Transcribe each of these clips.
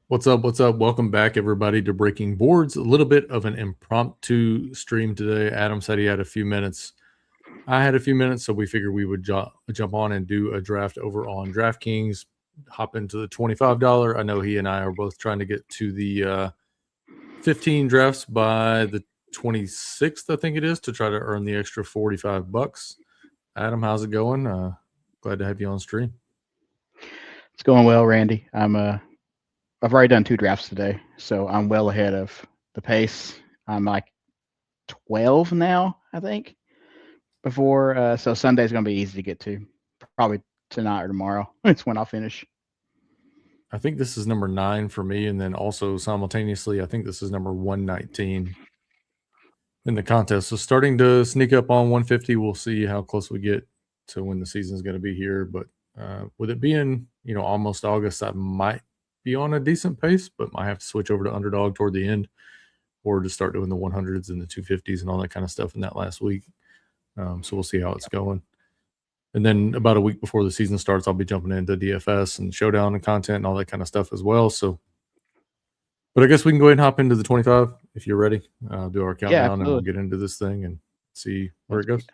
What's up? What's up? Welcome back, everybody, to Breaking Boards. A little bit of an impromptu stream today. Adam said he had a few minutes. I had a few minutes, so we figured we would jump on and do a draft over on DraftKings, hop into the $25. I know he and I are both trying to get to the 15 drafts by the 26th, I think it is, to try to earn the extra $45. Adam, how's it going? Glad to have you on stream. It's going well, Randy. I've already done 2 drafts today, so I'm well ahead of the pace. I'm like 12 now, I think. So Sunday's gonna be easy to get to. Probably tonight or tomorrow. It's when I'll finish. I think this is number 9 for me, and then also simultaneously, I think this is number 119 in the contest. So starting to sneak up on 150. We'll see how close we get to when the season is going to be here. But with it being almost August, I might be on a decent pace, but might have to switch over to underdog toward the end, or to start doing the 100s and the 250s and all that kind of stuff in that last week. So we'll see how it's going. And then about a week before the season starts, I'll be jumping into DFS and showdown and content and all that kind of stuff as well. So, but I guess we can go ahead and hop into the 25 if you're ready. Do our countdown and we'll get into this thing and see where it goes.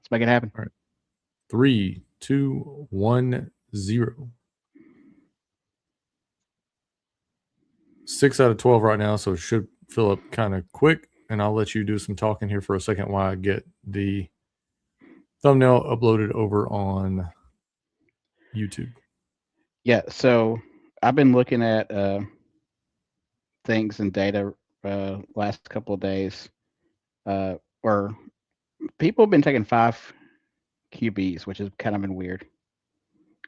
Let's make it happen. All right. 3, 2, 1, 0. 6 out of 12 right now, so it should fill up kind of quick. And I'll let you do some talking here for a second while I get the thumbnail uploaded over on YouTube. Yeah, so I've been looking at things and data last couple of days where people have been taking 5 QBs, which has kind of been weird.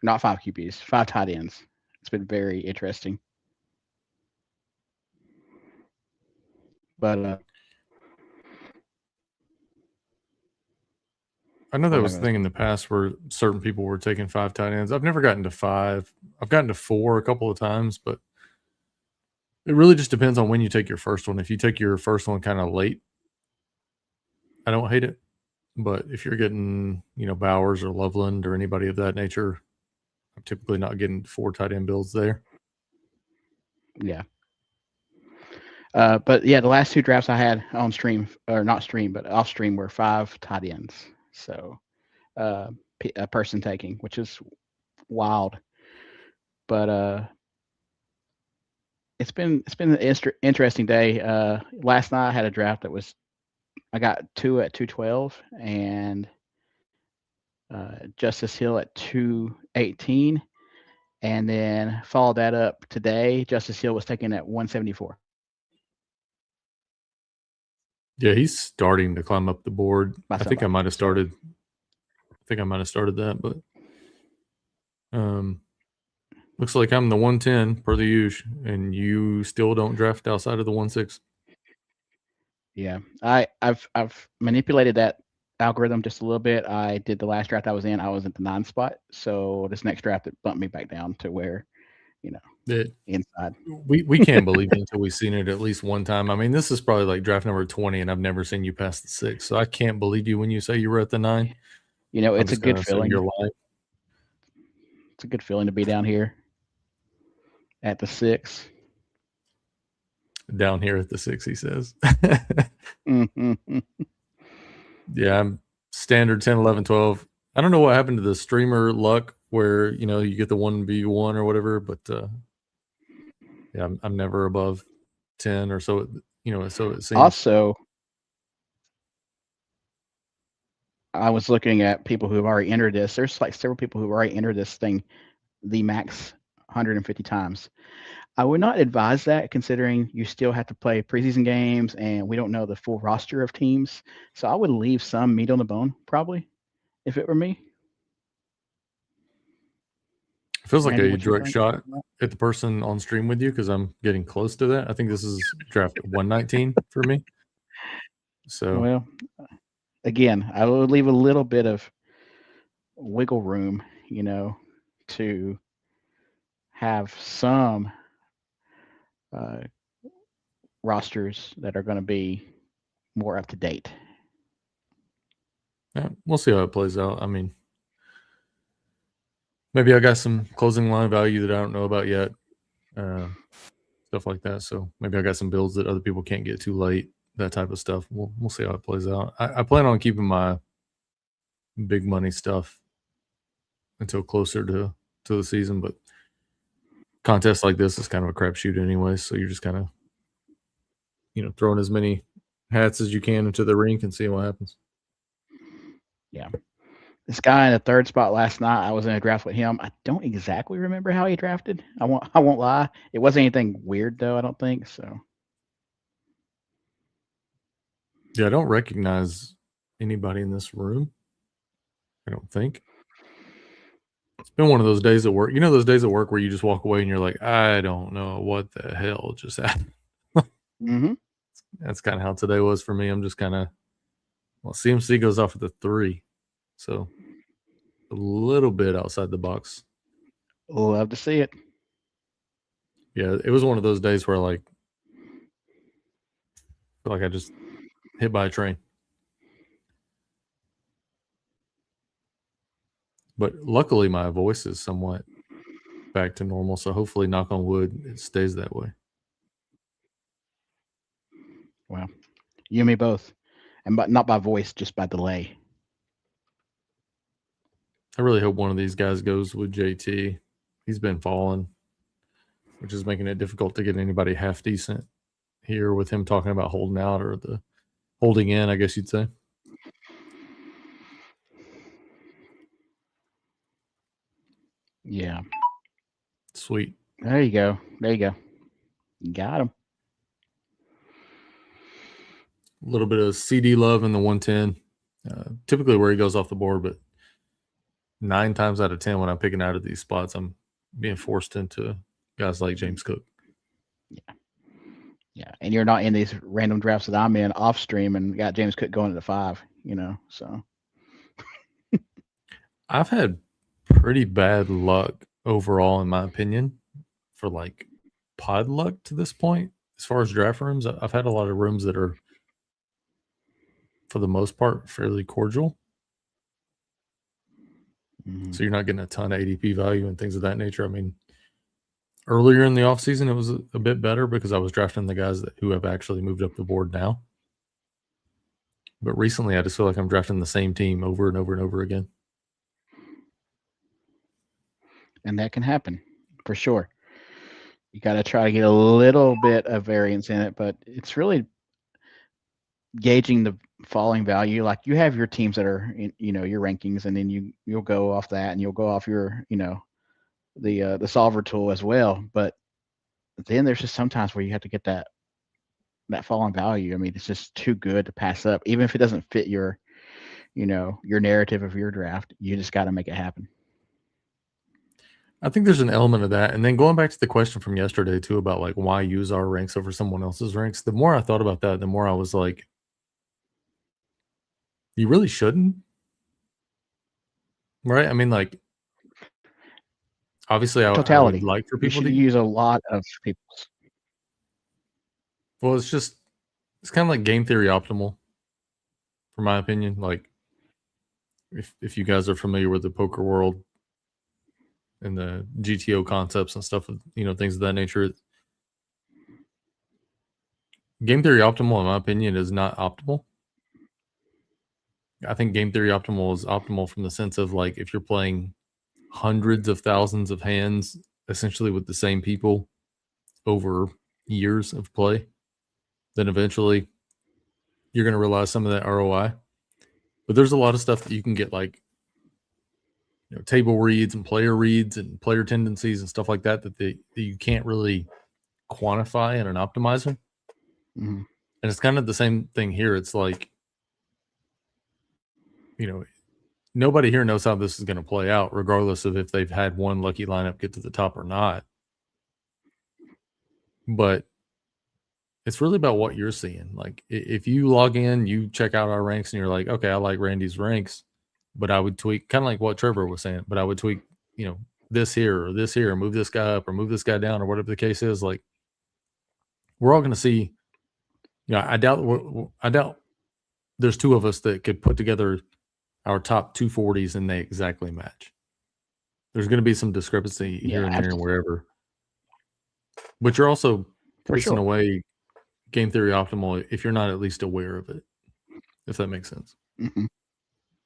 Not 5 QBs, 5 tight ends. It's been very interesting. But I know that was a thing in the past where certain people were taking 5 tight ends. I've never gotten to 5. I've gotten to 4 a couple of times, but it really just depends on when you take your first one. If you take your first one kind of late, I don't hate it. But if you're getting, Bowers or Loveland or anybody of that nature, I'm typically not getting 4 tight end builds there. Yeah. But yeah, the last 2 drafts I had on stream, or not stream, but off stream, were 5 tight ends. So a person taking, which is wild. But it's been an interesting day. Last night I had a draft that I got 2 at 212 and Justice Hill at 218, and then followed that up today. Justice Hill was taken at 174. Yeah, he's starting to climb up the board. I think I might have started that, but looks like I'm the 110 per the usual, and you still don't draft outside of the 16. Yeah, I've manipulated that algorithm just a little bit. I did the last draft I was at the 9 spot, so this next draft it bumped me back down to where, inside. We can't believe it until we've seen it at least one time. I mean, this is probably like draft number 20, and I've never seen you past the 6. So I can't believe you when you say you were at the 9. It's a good feeling. It's a good feeling to be down here at the 6. Down here at the 6, he says. Mm-hmm. Yeah, I'm standard 10, 11, 12. I don't know what happened to the streamer luck where, you get the 1v1 or whatever, but yeah, I'm never above 10 or so, so it seems. Also, I was looking at people who have already entered this. There's like several people who have already entered this thing, the max 150 times. I would not advise that, considering you still have to play preseason games and we don't know the full roster of teams. So I would leave some meat on the bone, probably, if it were me. It feels like a direct shot at the person on stream with you because I'm getting close to that. I think this is draft 119 for me. So, well, again, I would leave a little bit of wiggle room, to have some rosters that are going to be more up to date. Yeah, we'll see how it plays out. I mean, maybe I got some closing line value that I don't know about yet. stuff like that. So maybe I got some builds that other people can't get too late, that type of stuff. We'll see how it plays out. I plan on keeping my big money stuff until closer to the season, but contests like this is kind of a crapshoot anyway. So you're just kind of, throwing as many hats as you can into the rink and seeing what happens. Yeah. This guy in the third spot last night, I was in a draft with him. I don't exactly remember how he drafted. I won't lie. It wasn't anything weird though, I don't think so. Yeah, I don't recognize anybody in this room. I don't think. It's been one of those days at work. You know those days at work where you just walk away and you're like, I don't know what the hell just happened. Mm-hmm. That's kind of how today was for me. I'm just kind of, CMC goes off at the 3. So a little bit outside the box. Love to see it. Yeah, it was one of those days where I feel like I just hit by a train. But luckily my voice is somewhat back to normal. So hopefully, knock on wood, it stays that way. Wow. You and me both. And not by voice, just by delay. I really hope one of these guys goes with JT. He's been falling, which is making it difficult to get anybody half decent here with him talking about holding out or the holding in, I guess you'd say. Yeah. Sweet. There you go. You got him. A little bit of CD love in the 110. Typically where he goes off the board, but 9 times out of 10 when I'm picking out of these spots, I'm being forced into guys like James Cook. Yeah. And you're not in these random drafts that I'm in off stream and got James Cook going to the 5, so. I've had pretty bad luck overall, in my opinion, for pod luck to this point. As far as draft rooms, I've had a lot of rooms that are, for the most part, fairly cordial. Mm-hmm. So you're not getting a ton of ADP value and things of that nature. I mean, earlier in the offseason, it was a bit better because I was drafting the guys who have actually moved up the board now. But recently, I just feel like I'm drafting the same team over and over and over again. And that can happen, for sure. You got to try to get a little bit of variance in it, but it's really gauging the falling value. Like you have your teams that are in, your rankings, and then you'll go off that, and you'll go off your, the solver tool as well. But then there's just sometimes where you have to get that falling value. I mean, it's just too good to pass up, even if it doesn't fit your narrative of your draft. You just got to make it happen. I think there's an element of that. And then going back to the question from yesterday too about why use our ranks over someone else's ranks, the more I thought about that, the more I was like, you really shouldn't. Right? I mean, obviously I would like for people to use a lot of people's. Well, it's kind of like game theory optimal, for my opinion. If you guys are familiar with the poker world and the GTO concepts and stuff, things of that nature, game theory optimal, in my opinion, is not optimal. I think game theory optimal is optimal from the sense of if you're playing hundreds of thousands of hands, essentially with the same people over years of play, then eventually you're going to realize some of that ROI. But there's a lot of stuff that you can get table reads and player tendencies and stuff like that that you can't really quantify in an optimizer. Mm-hmm. And it's kind of the same thing here. It's nobody here knows how this is going to play out, regardless of if they've had one lucky lineup get to the top or not. But it's really about what you're seeing. If you log in, you check out our ranks and you're like, okay, I like Randy's ranks, but I would tweak, kind of like what Trevor was saying, but I would tweak, this here, or move this guy up or move this guy down or whatever the case is. We're all going to see, I doubt there's 2 of us that could put together our top 240s and they exactly match. There's going to be some discrepancy here and there and wherever. But you're also for pissing sure. away game theory optimal if you're not at least aware of it, if that makes sense. Hmm.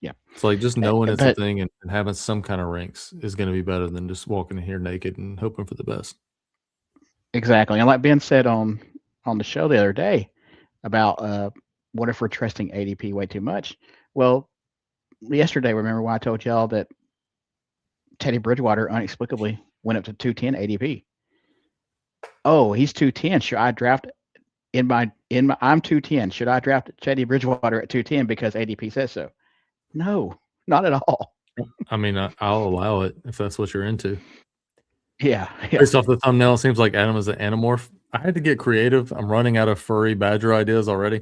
Yeah, It's like just knowing it's a but thing and having some kind of ranks is going to be better than just walking in here naked and hoping for the best. exactly. And like Ben said on the show the other day about what if we're trusting ADP way too much? Well, yesterday, remember when I told y'all that Teddy Bridgewater inexplicably went up to 210 ADP? Oh, he's 210. Should I draft I'm 210. Should I draft Teddy Bridgewater at 210 because ADP says so? No, not at all. I mean, I'll allow it if that's what you're into. Yeah. Based off the thumbnail, it seems like Adam is an Animorph. I had to get creative. I'm running out of furry badger ideas already.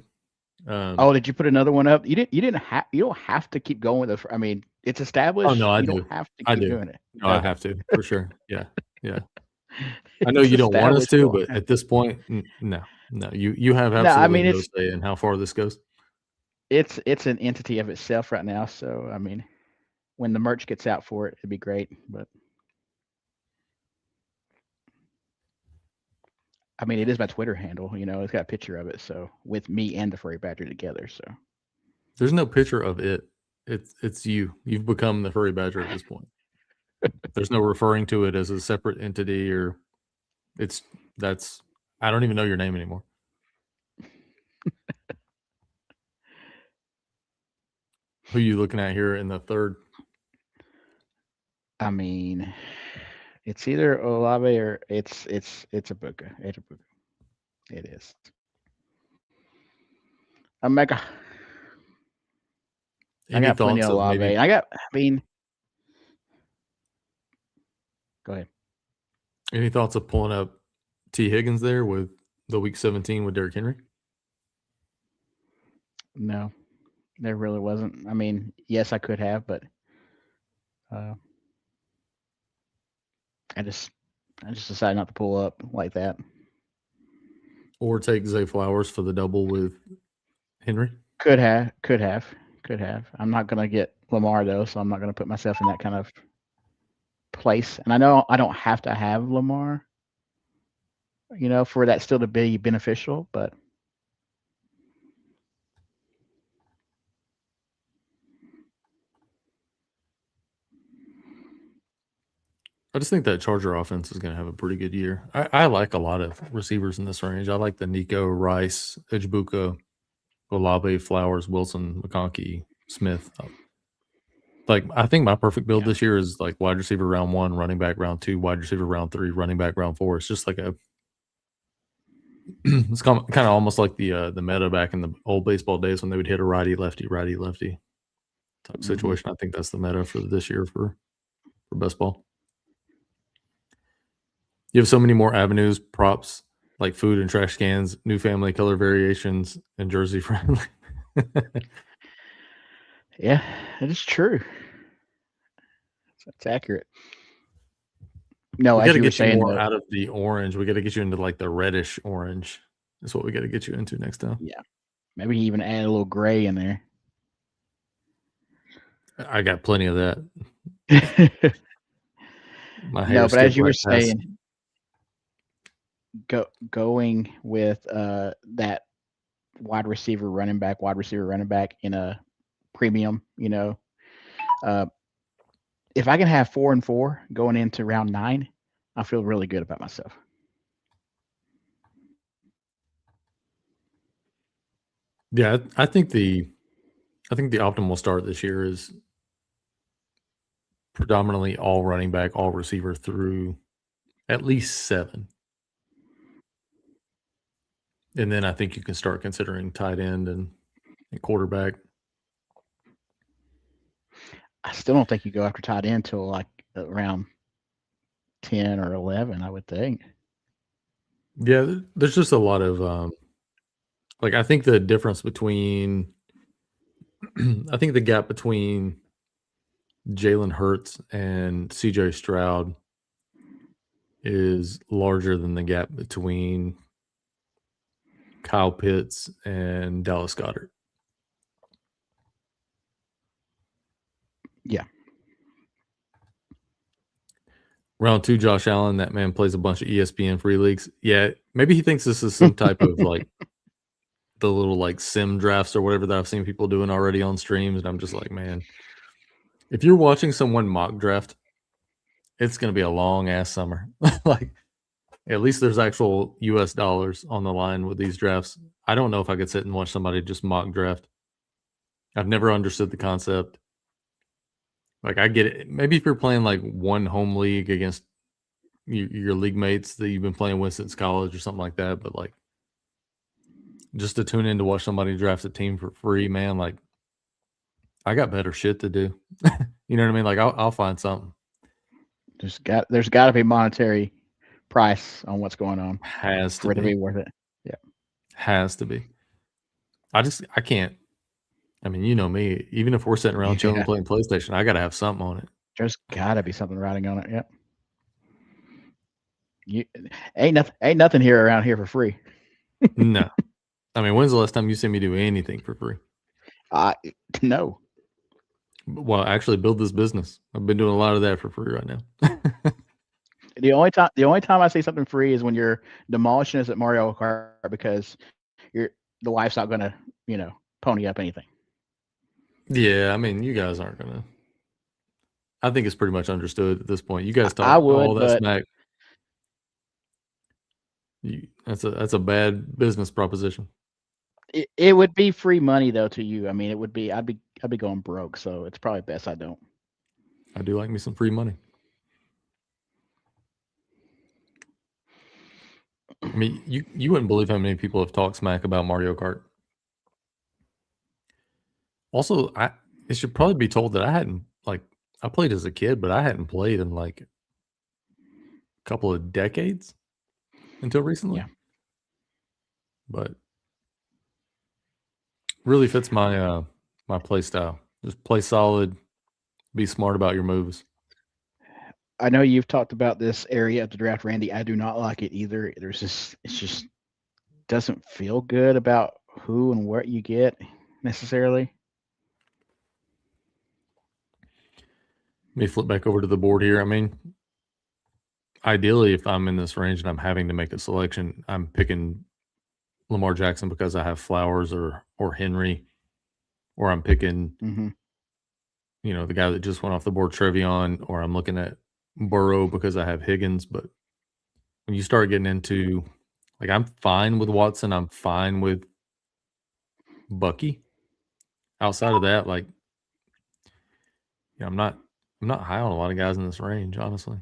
Oh, did you put another one up? You don't have to keep going with it. I mean, it's Oh established. no, I You don't do. have to I keep do. doing it. No, I Okay. have to for sure. Yeah, yeah. I know It's you don't want us established. You to, don't but have at this point, no. You have No, I absolutely mean no say in how far this goes. it's an entity of itself right now. So I mean, when the merch gets out for it, it'd be great. But I mean, it is my Twitter handle. It's got a picture of it. So with me and the furry badger together. So There's no picture of it. It's you. You've become the furry badger at this point. There's no referring to it as a separate entity or it's that's I don't even know your name anymore. Who are you looking at here in the third? I mean, it's either Olave or it's a Buka. It's a Buka. It is. Omega. I Any got plenty thoughts of of Olave. maybe I mean, go ahead. any thoughts of pulling up T. Higgins there with the week 17 with Derrick Henry? No, there really wasn't. I mean, yes, I could have, but uh, I just decided not to pull up like that. Or take Zay Flowers for the double with Henry? Could have, could have, could have. I'm not gonna get Lamar though, so I'm not gonna put myself in that kind of place. And I know I don't have to have Lamar, for that still to be beneficial, but I just think that Charger offense is going to have a pretty good year. I like a lot of receivers in this range. I like the Nico, Rice, Ejbuka, Olave, Flowers, Wilson, McConkey, Smith. Like I think my perfect build yeah, this year is like wide receiver round 1, running back round 2, wide receiver round 3, running back round 4. It's just like a it's kind of almost like the meta back in the old baseball days when they would hit a righty lefty type situation. I think that's the meta for this year for best ball. You have so many more avenues, props like food and trash cans, new family color variations, and jersey friendly. yeah, it is true. It's accurate. No, We got as to you were get you saying more though, out of the orange. We got to get you into like the reddish orange. That's what we got to get you into next time. yeah, maybe even add a little gray in there. I got plenty of that. My hair No, but skipped as you were right past. saying, going with that wide receiver, running back in a premium, if I can have 4 and 4 going into round 9, I feel really good about myself. Yeah, I think the optimal start this year is predominantly all running back, all receiver through at least 7. And then I think you can start considering tight end and quarterback. I still don't think you go after tight end till like around 10 or 11, I would think. Yeah, there's just a lot of like I think the difference between I think the gap between Jalen Hurts and CJ Stroud is larger than the gap between Kyle Pitts and Dallas Goedert. Yeah. Round 2, Josh Allen, that man plays a bunch of ESPN free leagues. Yeah, maybe he thinks this is some type of, like, the little, like, sim drafts or whatever that I've seen people doing already on streams, and I'm just like, "Man, if you're watching someone mock draft, it's gonna be a long ass summer." Like, at least there's actual US dollars on the line with these drafts. I don't know if I could sit and watch somebody just mock draft. I've never understood the concept. Like, I get it. Maybe if you're playing, like, one home league against your league mates that you've been playing with since college or something like that, but, like, just to tune in to watch somebody draft a team for free, man, like, I got better shit to do. You know what I mean? Like, I'll find something. There's got to be monetary price on what's going on Has to for it to be be. worth it. Yeah. Has to be. I can't. I mean, you know me. Even if we're sitting around chilling Yeah. playing PlayStation, I gotta have something on it. There's got to be something writing on it. Yep. You ain't nothing here around here for free. No. I mean, when's the last time you seen me do anything for free? No. Well, actually build this business. I've been doing a lot of that for free right now. The only time I see something free is when you're demolishing us at Mario Kart because the wife's not gonna, pony up anything. Yeah, I mean, you guys aren't gonna. I think it's pretty much understood at this point. You guys talk I would, all that but smack. That's a bad business proposition. it would be free money though to you. I mean, it would be. I'd be going broke, so it's probably best I don't. I do like me some free money. I mean, you wouldn't believe how many people have talked smack about Mario Kart. Also, it should probably be told that I played as a kid, but I hadn't played in like a couple of decades until recently. Yeah. But really fits my my play style. Just play solid, be smart about your moves. I know you've talked about this area of the draft, Randy. I do not like it either. It just doesn't feel good about who and what you get necessarily. Let me flip back over to the board here. I mean, ideally, if I'm in this range and I'm having to make a selection, I'm picking Lamar Jackson because I have Flowers or Henry, or I'm picking Mm-hmm. the guy that just went off the board, Trevion, or I'm looking at Burrow because I have Higgins. But when you start getting into like, I'm fine with Watson, I'm fine with Bucky. Outside of that, like, I'm not high on a lot of guys in this range, honestly.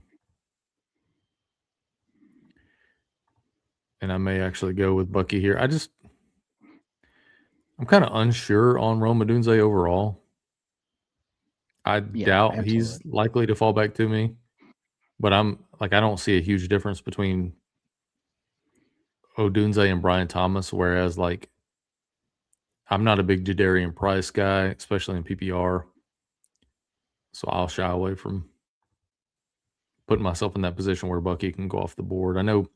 And I may actually go with Bucky here. I'm kind of unsure on Rome Odunze overall. I Yeah, doubt absolutely. he's likely to fall back to me, but I don't see a huge difference between Odunze and Brian Thomas. Whereas, like, I'm not a big Jadarian Price guy, especially in PPR, so I'll shy away from putting myself in that position where Bucky can go off the board. I know,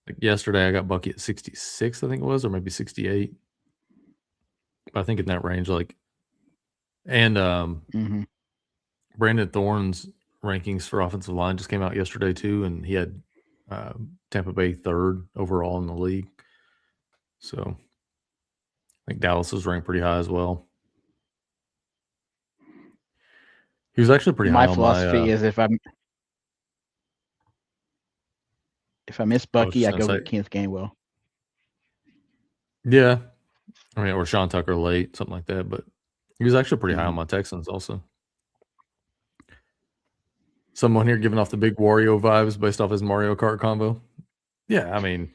like yesterday, I got Bucky at 66, I think it was, or maybe 68. I think in that range, like, and Mm-hmm. Brandon Thorne's rankings for offensive line just came out yesterday too, and he had Tampa Bay third overall in the league. So I think Dallas was ranked pretty high as well. He was actually pretty high My on philosophy my. is if I miss I was Bucky, just I gonna go say, get Kenneth Gainwell. yeah, I mean, or Sean Tucker late, something like that. But he was actually pretty high on Mm-hmm. my Texans also. Someone here giving off the big Wario vibes based off his Mario Kart combo. Yeah, I mean,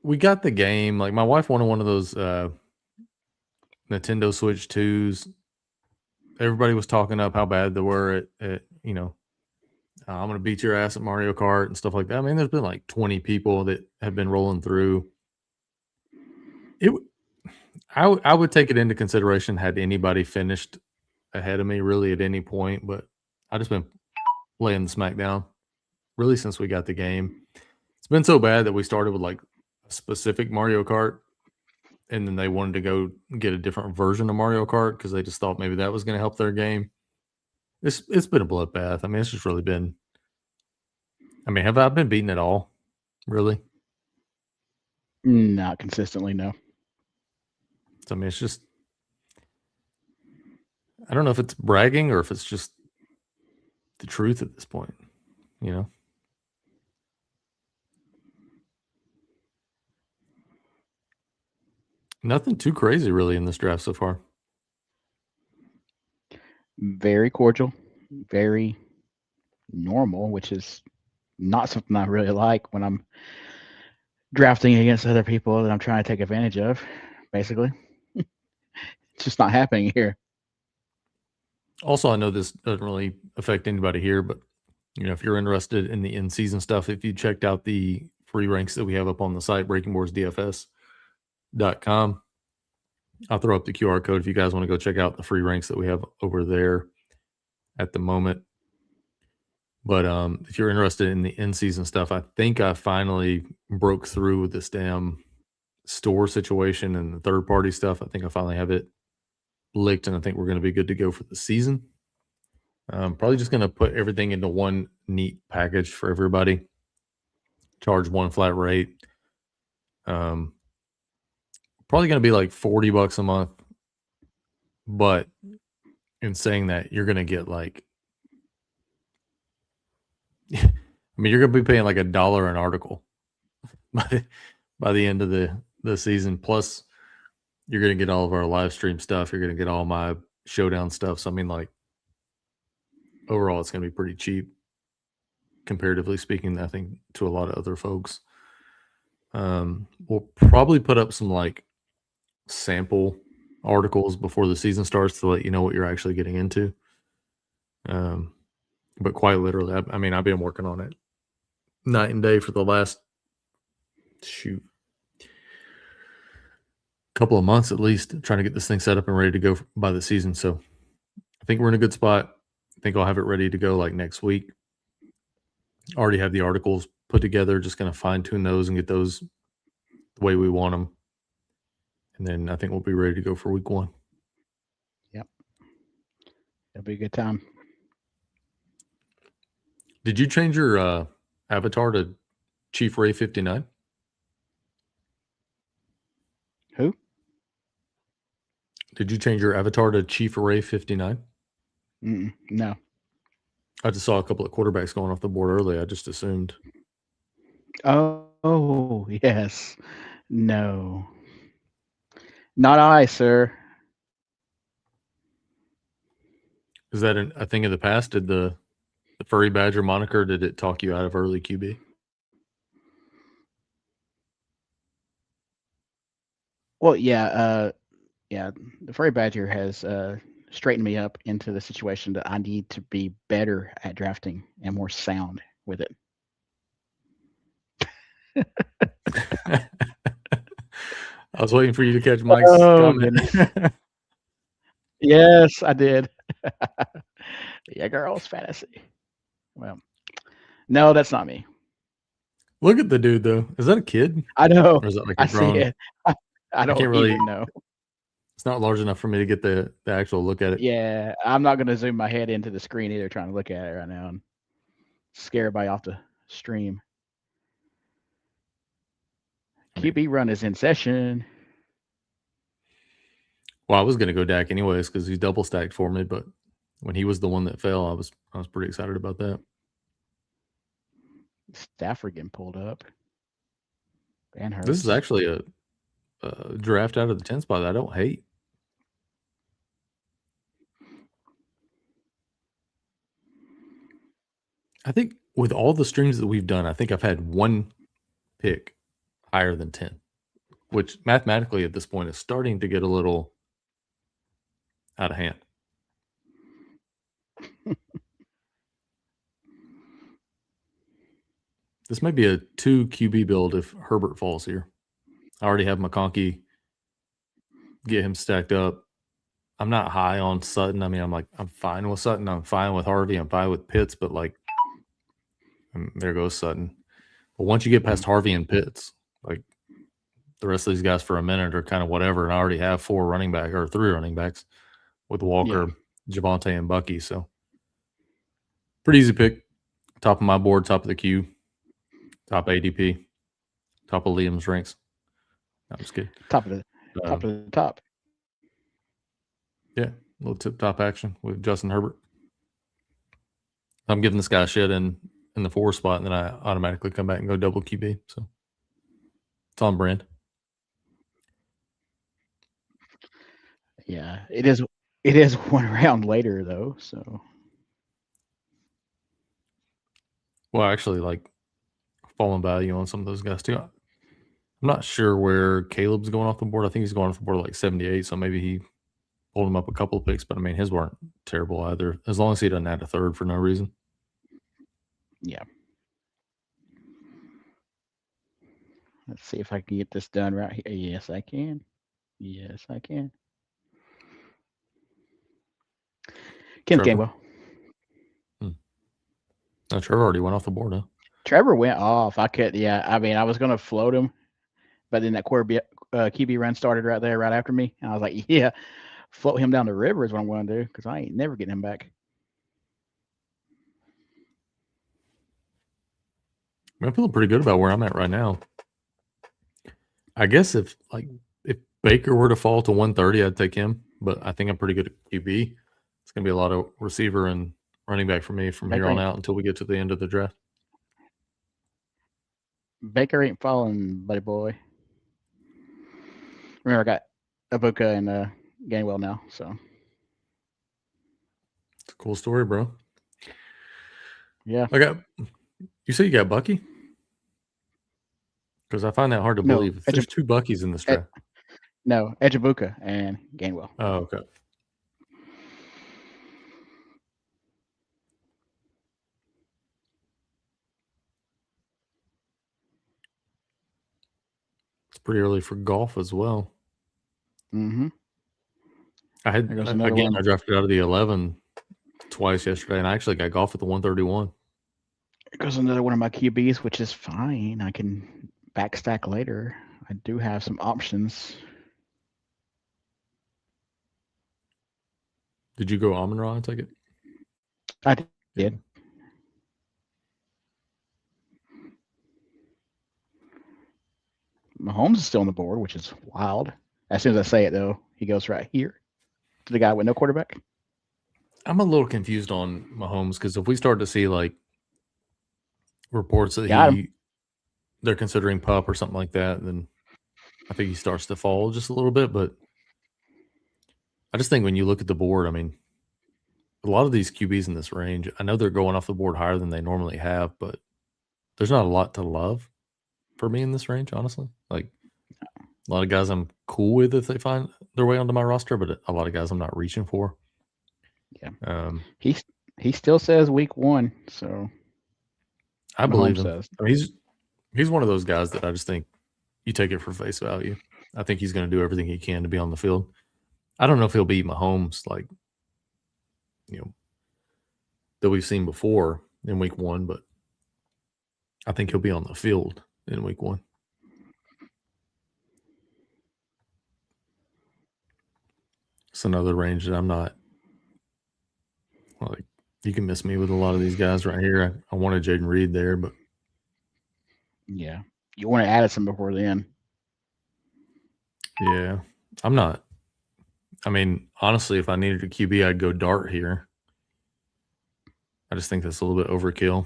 we got the game. Like, my wife wanted one of those Nintendo Switch 2s. Everybody was talking up how bad they were at I'm going to beat your ass at Mario Kart and stuff like that. I mean, there's been like 20 people that have been rolling through. I would take it into consideration had anybody finished ahead of me really at any point, but I just been laying the smack down really since we got the game. It's been so bad that we started with like a specific Mario Kart, and then they wanted to go get a different version of Mario Kart because they just thought maybe that was going to help their game. It's been a bloodbath. I mean, it's just really been. I mean, have I been beaten at all? Really? Not consistently, no. So, I mean, it's just. I don't know if it's bragging or if it's just the truth at this point. You know. Nothing too crazy really in this draft so far. Very cordial, very normal, which is not something I really like when I'm drafting against other people that I'm trying to take advantage of, basically. It's just not happening here. Also, I know this doesn't really affect anybody here, but if you're interested in the in-season stuff, if you checked out the free ranks that we have up on the site, breakingboardsdfs.com, I'll throw up the QR code if you guys want to go check out the free ranks that we have over there at the moment. But if you're interested in the in-season stuff, I think I finally broke through with this damn store situation and the third-party stuff. I think I finally have it licked, and I think we're going to be good to go for the season. Probably just going to put everything into one neat package for everybody. Charge one flat rate. Probably going to be like $40 a month. But in saying that, you're going to get like, I mean, you're going to be paying like $1 an article by the end of the season. Plus, you're going to get all of our live stream stuff. You're going to get all my showdown stuff. So, I mean, like, overall, it's going to be pretty cheap, comparatively speaking, I think, to a lot of other folks. We'll probably put up some like sample articles before the season starts to let you know what you're actually getting into. But quite literally, I mean, I've been working on it night and day for the last couple of months at least, trying to get this thing set up and ready to go by the season. So I think we're in a good spot. I think I'll have it ready to go like next week. Already have the articles put together, just going to fine tune those and get those the way we want them. And then I think we'll be ready to go for week 1. Yep. It'll be a good time. Did you change your avatar to Chief Ray 59? Who? Did you change your avatar to Chief Ray 59? No. I just saw a couple of quarterbacks going off the board early. I just assumed. Oh, yes. No. Not I, sir. Is that a thing of the past? Did the Furry Badger moniker, did it talk you out of early QB? Well, yeah. The Furry Badger has straightened me up into the situation that I need to be better at drafting and more sound with it. I was waiting for you to catch Mike's comment. Yes, I did. Yeah, girls fantasy. Well, no, that's not me. Look at the dude, though. Is that a kid? I know. Or is that like I see it. I don't even know. It's not large enough for me to get the actual look at it. Yeah, I'm not going to zoom my head into the screen either, trying to look at it right now and scare everybody off the stream. QB run is in session. Well, I was going to go Dak anyways because he's double stacked for me, but when he was the one that fell, I was pretty excited about that. Stafford getting pulled up. This is actually a draft out of the 10 spot that I don't hate. I think with all the streams that we've done, I think I've had one pick higher than 10, which mathematically at this point is starting to get a little out of hand. This might be a 2 QB build if Herbert falls here. I already have McConkey. Get him stacked up. I'm not high on Sutton. I mean, I'm fine with Sutton. I'm fine with Harvey. I'm fine with Pitts, but like, there goes Sutton. But once you get past Harvey and Pitts, like the rest of these guys for a minute are kind of whatever. And I already have 3 running backs with Walker, Javonte, and Bucky. So Pretty easy pick. Top of my board, top of the queue, top ADP, top of Liam's ranks. No, I'm just kidding. Top of the top. Yeah, a little tip top action with Justin Herbert. I'm giving this guy shit in the 4 spot, and then I automatically come back and go double QB. So it's on brand. Yeah, it is. It is one round later though, so. Well, actually, like falling value on some of those guys too. I'm not sure where Caleb's going off the board. I think he's going off the board like 78, so maybe he pulled him up a couple of picks. But I mean, his weren't terrible either, as long as he doesn't add a third for no reason. Yeah. Let's see if I can get this done right here. Yes, I can. Yes, I can. Kenneth Trevor. Gainwell. No, Trevor already went off the board, huh? Trevor went off. I could, yeah. I mean, I was gonna float him, but then that QB run started right there, right after me, and I was like, yeah, float him down the river is what I'm going to do because I ain't never getting him back. I'm feeling pretty good about where I'm at right now. I guess if Baker were to fall to 130, I'd take him. But I think I'm pretty good at QB. It's gonna be a lot of receiver and running back for me from here on out until we get to the end of the draft. Baker ain't falling, buddy boy. Remember, I got Ibuka and Gainwell now, so it's a cool story, bro. Yeah. You say you got Bucky? Because I find that hard to believe. There's 2 Buckies in this draft. No, Ibuka and Gainwell. Oh, okay. It's pretty early for golf as well. Mm-hmm. I drafted out of the 11 twice yesterday, and I actually got golf at the 131. It goes another one of my QBs, which is fine. I can backstack later. I do have some options. Did you go Amon-Ra, I take it? I did. Mahomes is still on the board, which is wild. As soon as I say it, though, he goes right here to the guy with no quarterback. I'm a little confused on Mahomes because if we start to see like reports that they're considering pup or something like that, then I think he starts to fall just a little bit. But I just think when you look at the board, I mean, a lot of these QBs in this range, I know they're going off the board higher than they normally have, but there's not a lot to love for me in this range, honestly. Like a lot of guys I'm cool with if they find their way onto my roster, but a lot of guys I'm not reaching for. Yeah. He still says week 1, so I believe him. I mean, he's one of those guys that I just think you take it for face value. I think he's going to do everything he can to be on the field. I don't know if he'll beat Mahomes like that we've seen before in week 1, but I think he'll be on the field in week 1. It's another range that I'm not like. You can miss me with a lot of these guys right here. I wanted Jaden Reed there, but yeah, you want to add some before then. Yeah, I'm not. I mean, honestly, if I needed a QB, I'd go Dart here. I just think that's a little bit overkill.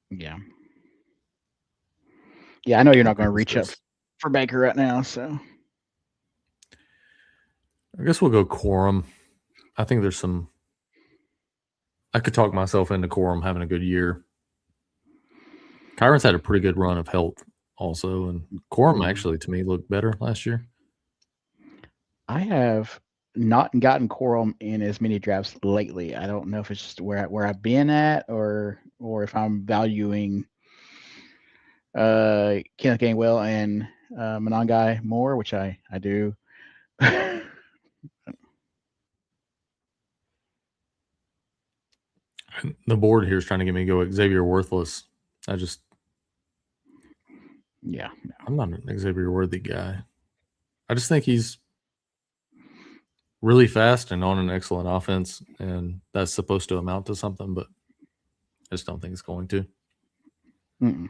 Yeah. Yeah, I know you're not going to reach up for Baker right now, so I guess we'll go Quorum. I think there's some. I could talk myself into Quorum having a good year. Kyron's had a pretty good run of health also, and Quorum actually, to me, looked better last year. I have not gotten Quorum in as many drafts lately. I don't know if it's just where I've been at or if I'm valuing Kenneth Gainwell and Monangai more, which I do. The board here is trying to get me to go Xavier Worthless. Yeah. I'm not an Xavier Worthy guy. I just think he's really fast and on an excellent offense, and that's supposed to amount to something, but I just don't think it's going to. Mm-mm.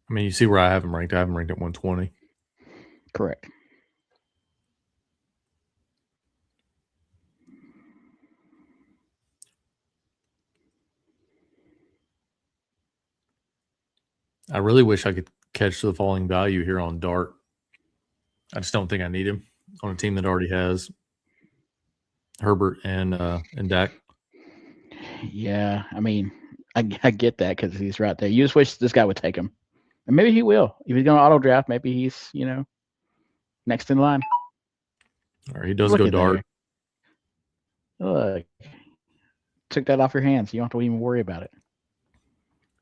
I mean, you see where I have him ranked. I have him ranked at 120. Correct. I really wish I could catch the falling value here on Dart. I just don't think I need him on a team that already has Herbert and Dak. Yeah, I mean, I get that because he's right there. You just wish this guy would take him, and maybe he will. If he's going to auto draft, maybe he's next in line. Or he does Look go at Dart. there. Look, took that off your hands. You don't have to even worry about it.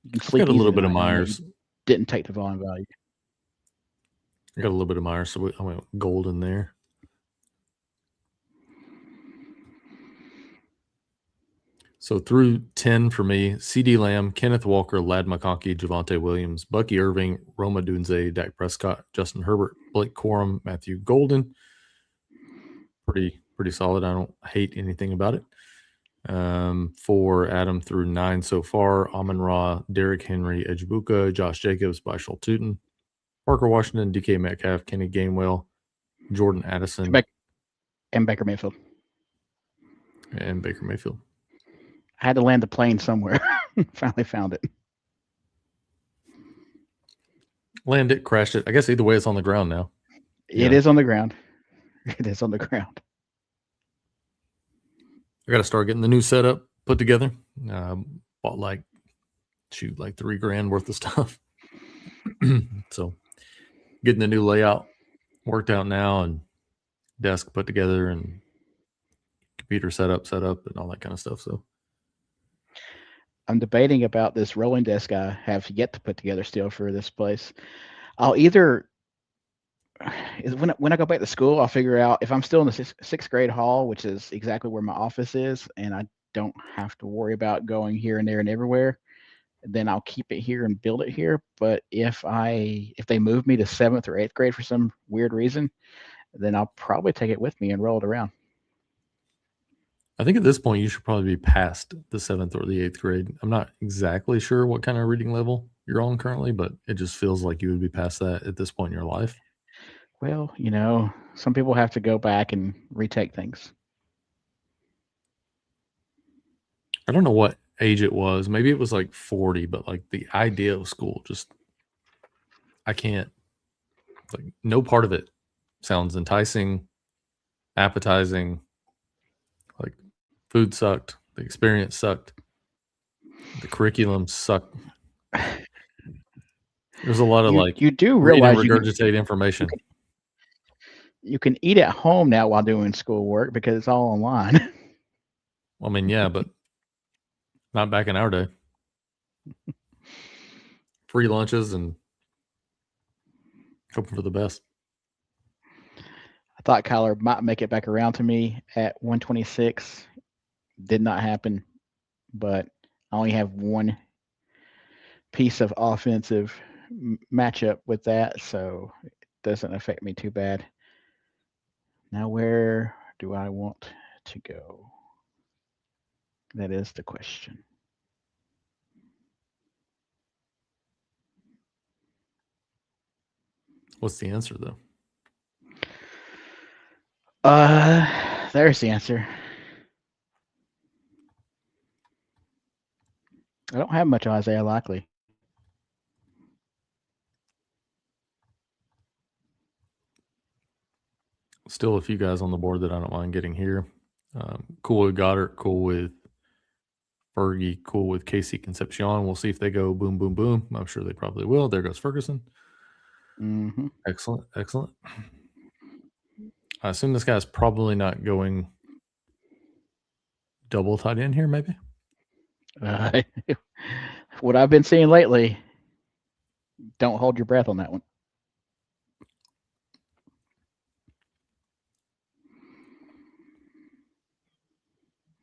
You can sleep got a little easy bit of tonight knowing that Myers. you didn't take the volume value. I got a little bit of Myers, so I went gold in there. So through 10 for me, CeeDee Lamb, Kenneth Walker, Lad McConkey, Javonte Williams, Bucky Irving, Roma Dunze, Dak Prescott, Justin Herbert, Blake Corum, Matthew Golden. Pretty solid. I don't hate anything about it. For Adam through 9 so far, Amon-Ra, Derrick Henry, Ejbuka, Josh Jacobs, Bishal Tootin, Parker Washington, DK Metcalf, Kenny Gainwell, Jordan Addison, And Baker Mayfield. and Baker Mayfield. I had to land the plane somewhere. Finally found it. Land it, crashed it. I guess either way, it's on the ground now. It is on the ground. It is on the ground. I got to start getting the new setup put together. Bought like $3,000 worth of stuff. So getting the new layout worked out now and desk put together and computer set up and all that kind of stuff. So I'm debating about this rolling desk I have yet to put together still for this place. I'll either when I go back to school, I'll figure out if I'm still in the sixth grade hall, which is exactly where my office is, and I don't have to worry about going here and there and everywhere, then I'll keep it here and build it here. But if they move me to 7th or 8th grade for some weird reason, then I'll probably take it with me and roll it around. I think at this point you should probably be past the 7th or the 8th grade. I'm not exactly sure what kind of reading level you're on currently, but it just feels like you would be past that at this point in your life. Well, some people have to go back and retake things. I don't know what age it was. Maybe it was like 40, but like the idea of school, just I can't. Like no part of it sounds enticing, appetizing. Like food sucked, the experience sucked, the curriculum sucked. There's a lot of you do read and realize regurgitate information. You can eat at home now while doing schoolwork because it's all online. I mean, yeah, but not back in our day. Free lunches and hoping for the best. I thought Kyler might make it back around to me at 126. Did not happen, but I only have one piece of offensive matchup with that, so it doesn't affect me too bad. Now, where do I want to go? That is the question. What's the answer, though? There's the answer. I don't have much Isaiah Likely. Still a few guys on the board that I don't mind getting here. Cool with Goddard, cool with Fergie, cool with Casey Concepcion. We'll see if they go boom, boom, boom. I'm sure they probably will. There goes Ferguson. Mm-hmm. Excellent. I assume this guy's probably not going double tight end here, maybe? What I've been seeing lately, don't hold your breath on that one.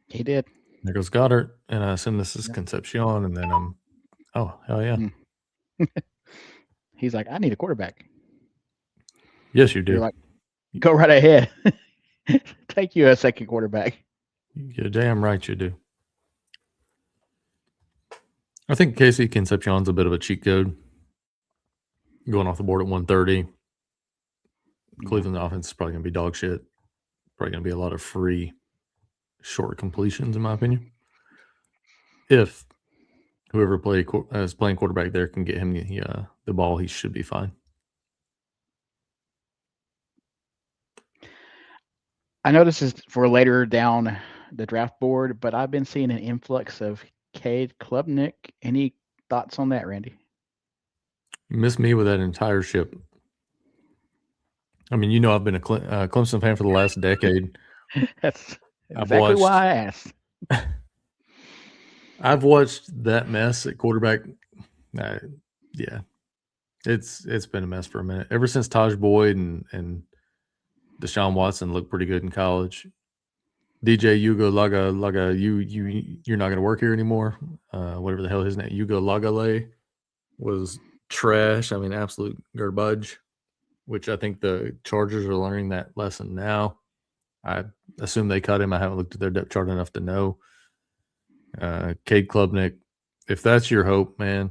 He did. There goes Goddard, and I assume this is Concepcion, and then oh, hell yeah. He's like, I need a quarterback. Yes, you do. You're like, go right ahead. Take you a second quarterback. You're damn right you do. I think Casey Concepcion's a bit of a cheat code. Going off the board at 130. Cleveland offense is probably going to be dog shit. Probably going to be a lot of free short completions, in my opinion. If whoever is playing quarterback there can get him the ball, he should be fine. I know this is for later down the draft board, but I've been seeing an influx of Cade Klubnik. Any thoughts on that, Randy? You missed me with that entire ship. I mean, you know, I've been a Clemson fan for the last decade. That's exactly why I asked. I've watched that mess at quarterback. Yeah, it's been a mess for a minute. Ever since Taj Boyd and Deshaun Watson looked pretty good in college. DJ Hugo Laga, you're not going to work here anymore. Whatever the hell his name, Hugo Lagale, was trash. I mean, absolute garbage. Which I think the Chargers are learning that lesson now. I assume they cut him. I haven't looked at their depth chart enough to know. Cade Klubnik, if that's your hope, man,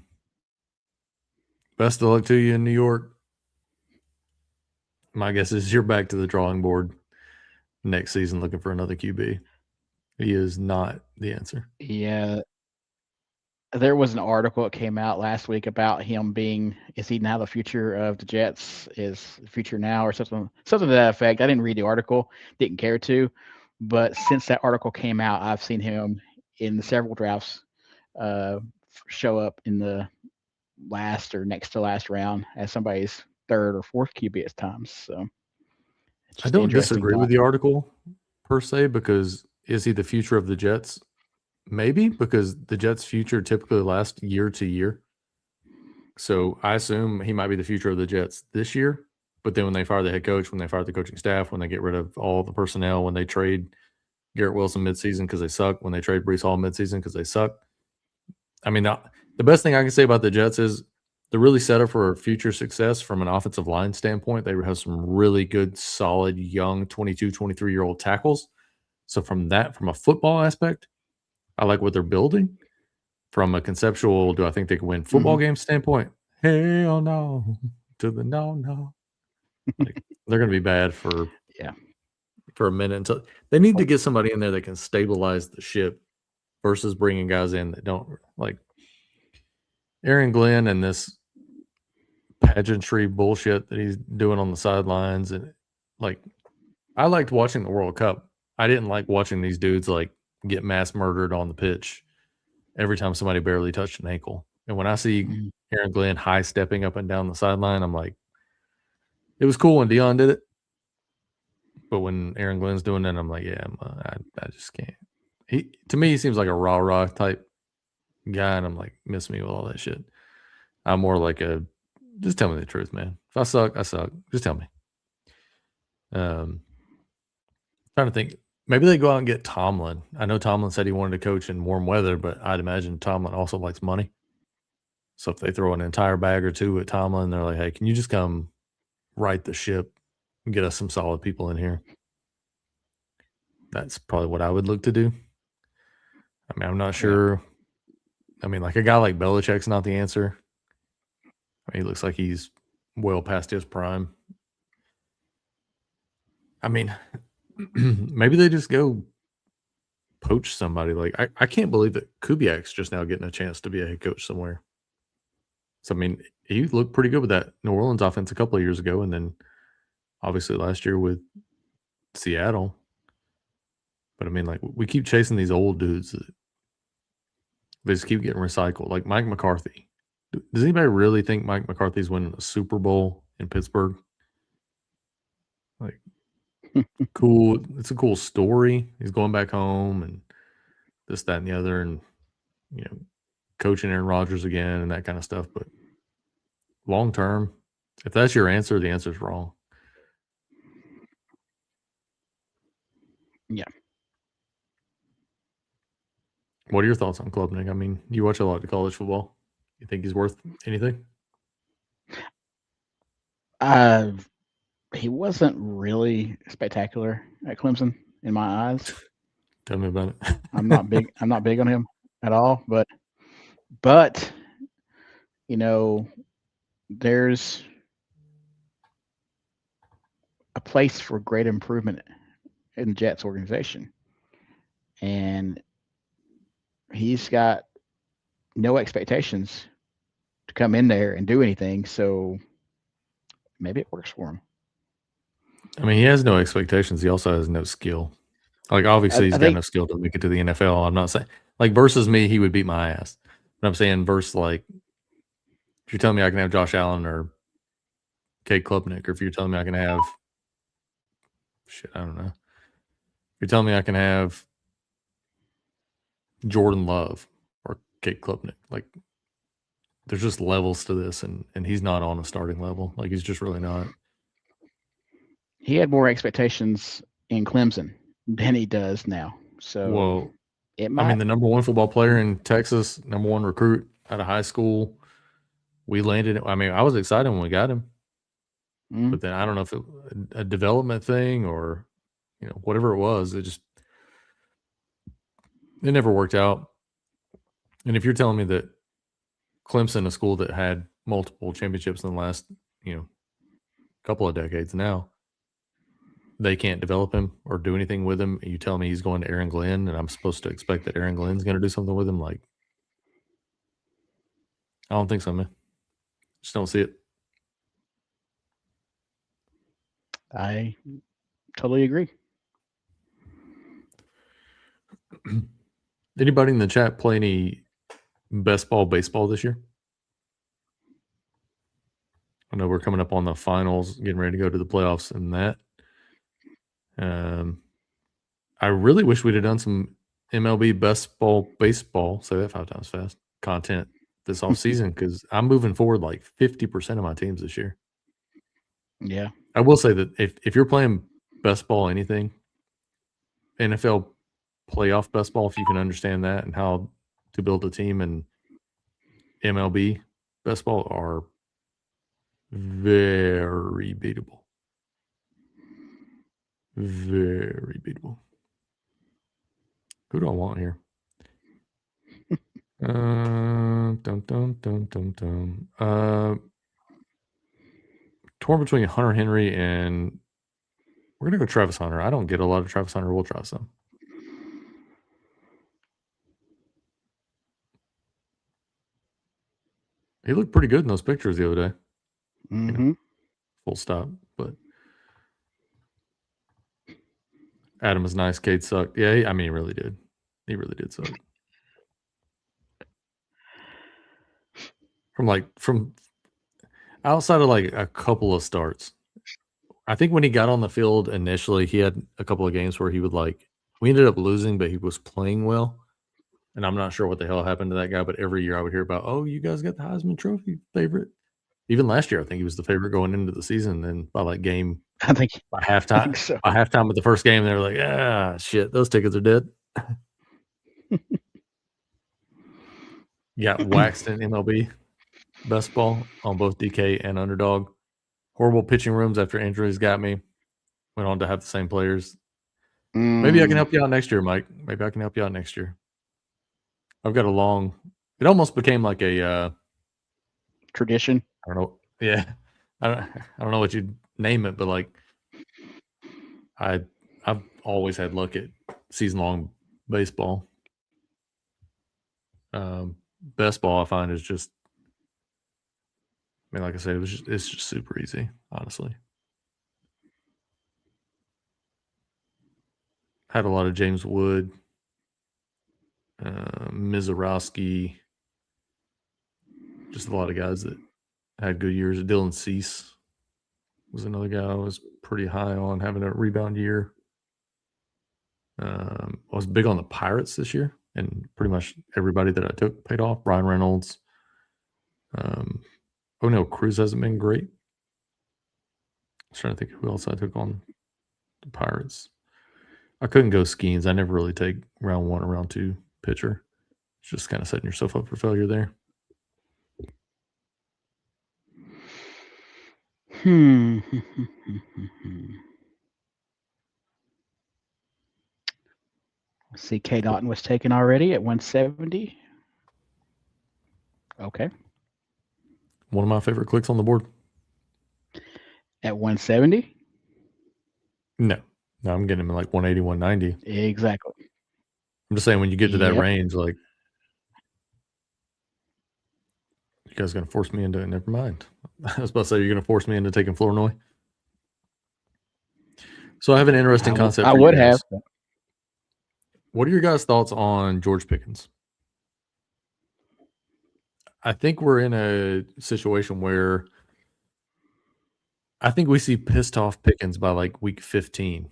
best of luck to you in New York. My guess is you're back to the drawing board next season looking for another QB. He is not the answer. Yeah. There was an article that came out last week about him being, is he now the future of the Jets? Is the future now or something to that effect? I didn't read the article, didn't care to. But since that article came out, I've seen him in several drafts show up in the last or next to last round as somebody's third or fourth QB at times. So I don't disagree with the article per se, because is he the future of the Jets? Maybe, because the Jets' future typically lasts year to year. So I assume he might be the future of the Jets this year. But then when they fire the head coach, when they fire the coaching staff, when they get rid of all the personnel, when they trade Garrett Wilson midseason because they suck, when they trade Breece Hall midseason because they suck. I mean, the best thing I can say about the Jets is they're really set up for future success from an offensive line standpoint. They have some really good, solid, young 22, 23-year-old tackles. So from a football aspect, I like what they're building. From a conceptual, do I think they can win football game standpoint? Hell no. To the no. Like, they're going to be bad for a minute. Until they need to get somebody in there that can stabilize the ship versus bringing guys in that don't, like Aaron Glenn and this pageantry bullshit that he's doing on the sidelines. And like, I liked watching the World Cup. I didn't like watching these dudes like get mass murdered on the pitch every time somebody barely touched an ankle. And when I see Aaron Glenn high stepping up and down the sideline, I'm like, it was cool when Dion did it. But when Aaron Glenn's doing it, I'm like, yeah, I just can't. To me, he seems like a rah-rah type guy, and I'm like, miss me with all that shit. I'm more like just tell me the truth, man. If I suck, I suck. Just tell me. Trying to think. Maybe they go out and get Tomlin. I know Tomlin said he wanted to coach in warm weather, but I'd imagine Tomlin also likes money. So if they throw an entire bag or two at Tomlin, they're like, hey, can you just come right the ship and get us some solid people in here? That's probably what I would look to do. I mean, I'm not sure. I mean, like a guy like Belichick's not the answer. I mean, he looks like he's well past his prime. I mean, maybe they just go poach somebody. Like, I can't believe that Kubiak's just now getting a chance to be a head coach somewhere. So, I mean, he looked pretty good with that New Orleans offense a couple of years ago, and then obviously last year with Seattle. But, I mean, like, we keep chasing these old dudes that they just keep getting recycled. Like Mike McCarthy. Does anybody really think Mike McCarthy's winning a Super Bowl in Pittsburgh? Like, cool. It's a cool story. He's going back home and this, that, and the other, and coaching Aaron Rodgers again and that kind of stuff. But long term, if that's your answer, the answer is wrong. Yeah. What are your thoughts on Klubnik? I mean, you watch a lot of college football. You think he's worth anything? He wasn't really spectacular at Clemson in my eyes. Tell me about it. I'm not big. I'm not big on him at all. But you know, there's a place for great improvement in the Jets organization, and he's got no expectations to come in there and do anything. So maybe it works for him. I mean, he has no expectations. He also has no skill. Like, obviously, he's I got think no skill to make it to the NFL. I'm not saying, like, versus me, he would beat my ass. But I'm saying versus, like, if you're telling me I can have Josh Allen or Kate Klubnik, or if you're telling me I can have shit, I don't know. If you're telling me I can have Jordan Love or Kate Klubnik, like, there's just levels to this, and he's not on a starting level. Like, he's just really not. he had more expectations in Clemson than he does now. So Well, it I might. mean, the number one football player in Texas, number one recruit out of high school. We landed. I mean, I was excited when we got him, but then I don't know if it a development thing or whatever it was. It never worked out. And if you're telling me that Clemson, a school that had multiple championships in the last couple of decades now, they can't develop him or do anything with him, and you tell me he's going to Aaron Glenn, and I'm supposed to expect that Aaron Glenn's going to do something with him, like, I don't think so, man. Just don't see it. I totally agree. Anybody in the chat play any best ball baseball this year? I know we're coming up on the finals, getting ready to go to the playoffs and that. I really wish we'd have done some MLB best ball baseball, say that 5 times fast, content this offseason, because I'm moving forward like 50% of my teams this year. Yeah. I will say that if you're playing best ball anything, NFL playoff best ball, if you can understand that and how to build a team, and MLB best ball are very beatable. Very beatable. Who do I want here? Torn between Hunter Henry and we're gonna go Travis Hunter. I don't get a lot of Travis Hunter. We'll try some. He looked pretty good in those pictures the other day. Mm-hmm. Full stop. But Adam was nice. Cade sucked. Yeah, he really did. He really did suck. From outside of like a couple of starts, I think when he got on the field initially, he had a couple of games where he would we ended up losing, but he was playing well. And I'm not sure what the hell happened to that guy, but every year I would hear about, oh, you guys got the Heisman Trophy favorite. Even last year, I think he was the favorite going into the season. Then by by halftime, so. By halftime of the first game, they were like, ah, shit, those tickets are dead. Got waxed in MLB best ball on both DK and underdog. Horrible pitching rooms after injuries got me. Went on to have the same players. Maybe I can help you out next year, Mike. Maybe I can help you out next year. I've got it almost became like a tradition. I don't know. Yeah. I don't know what you'd name it, but like I've always had luck at season long baseball. Best ball I find is just, I mean, like I said, it's just super easy, honestly. Had a lot of James Wood, Mizorowski, just a lot of guys that had good years. Dylan Cease was another guy I was pretty high on having a rebound year. I was big on the Pirates this year, and pretty much everybody that I took paid off. Brian Reynolds. Cruz hasn't been great. I was trying to think who else I took on the Pirates. I couldn't go Skeens. I never really take round 1 or round 2 pitcher. It's just kind of setting yourself up for failure there. See, K. Naughton was taken already at 170. Okay. One of my favorite clicks on the board. At 170? No, I'm getting him at like 180, 190. Exactly. I'm just saying when you get to that Yep. range, like, you guys going to force me into it. Never mind. I was about to say, you're going to force me into taking Flournoy. So I have an interesting concept I for would you have. guys. What are your guys' thoughts on George Pickens? I think we're in a situation where I think we see pissed off Pickens by like week 15.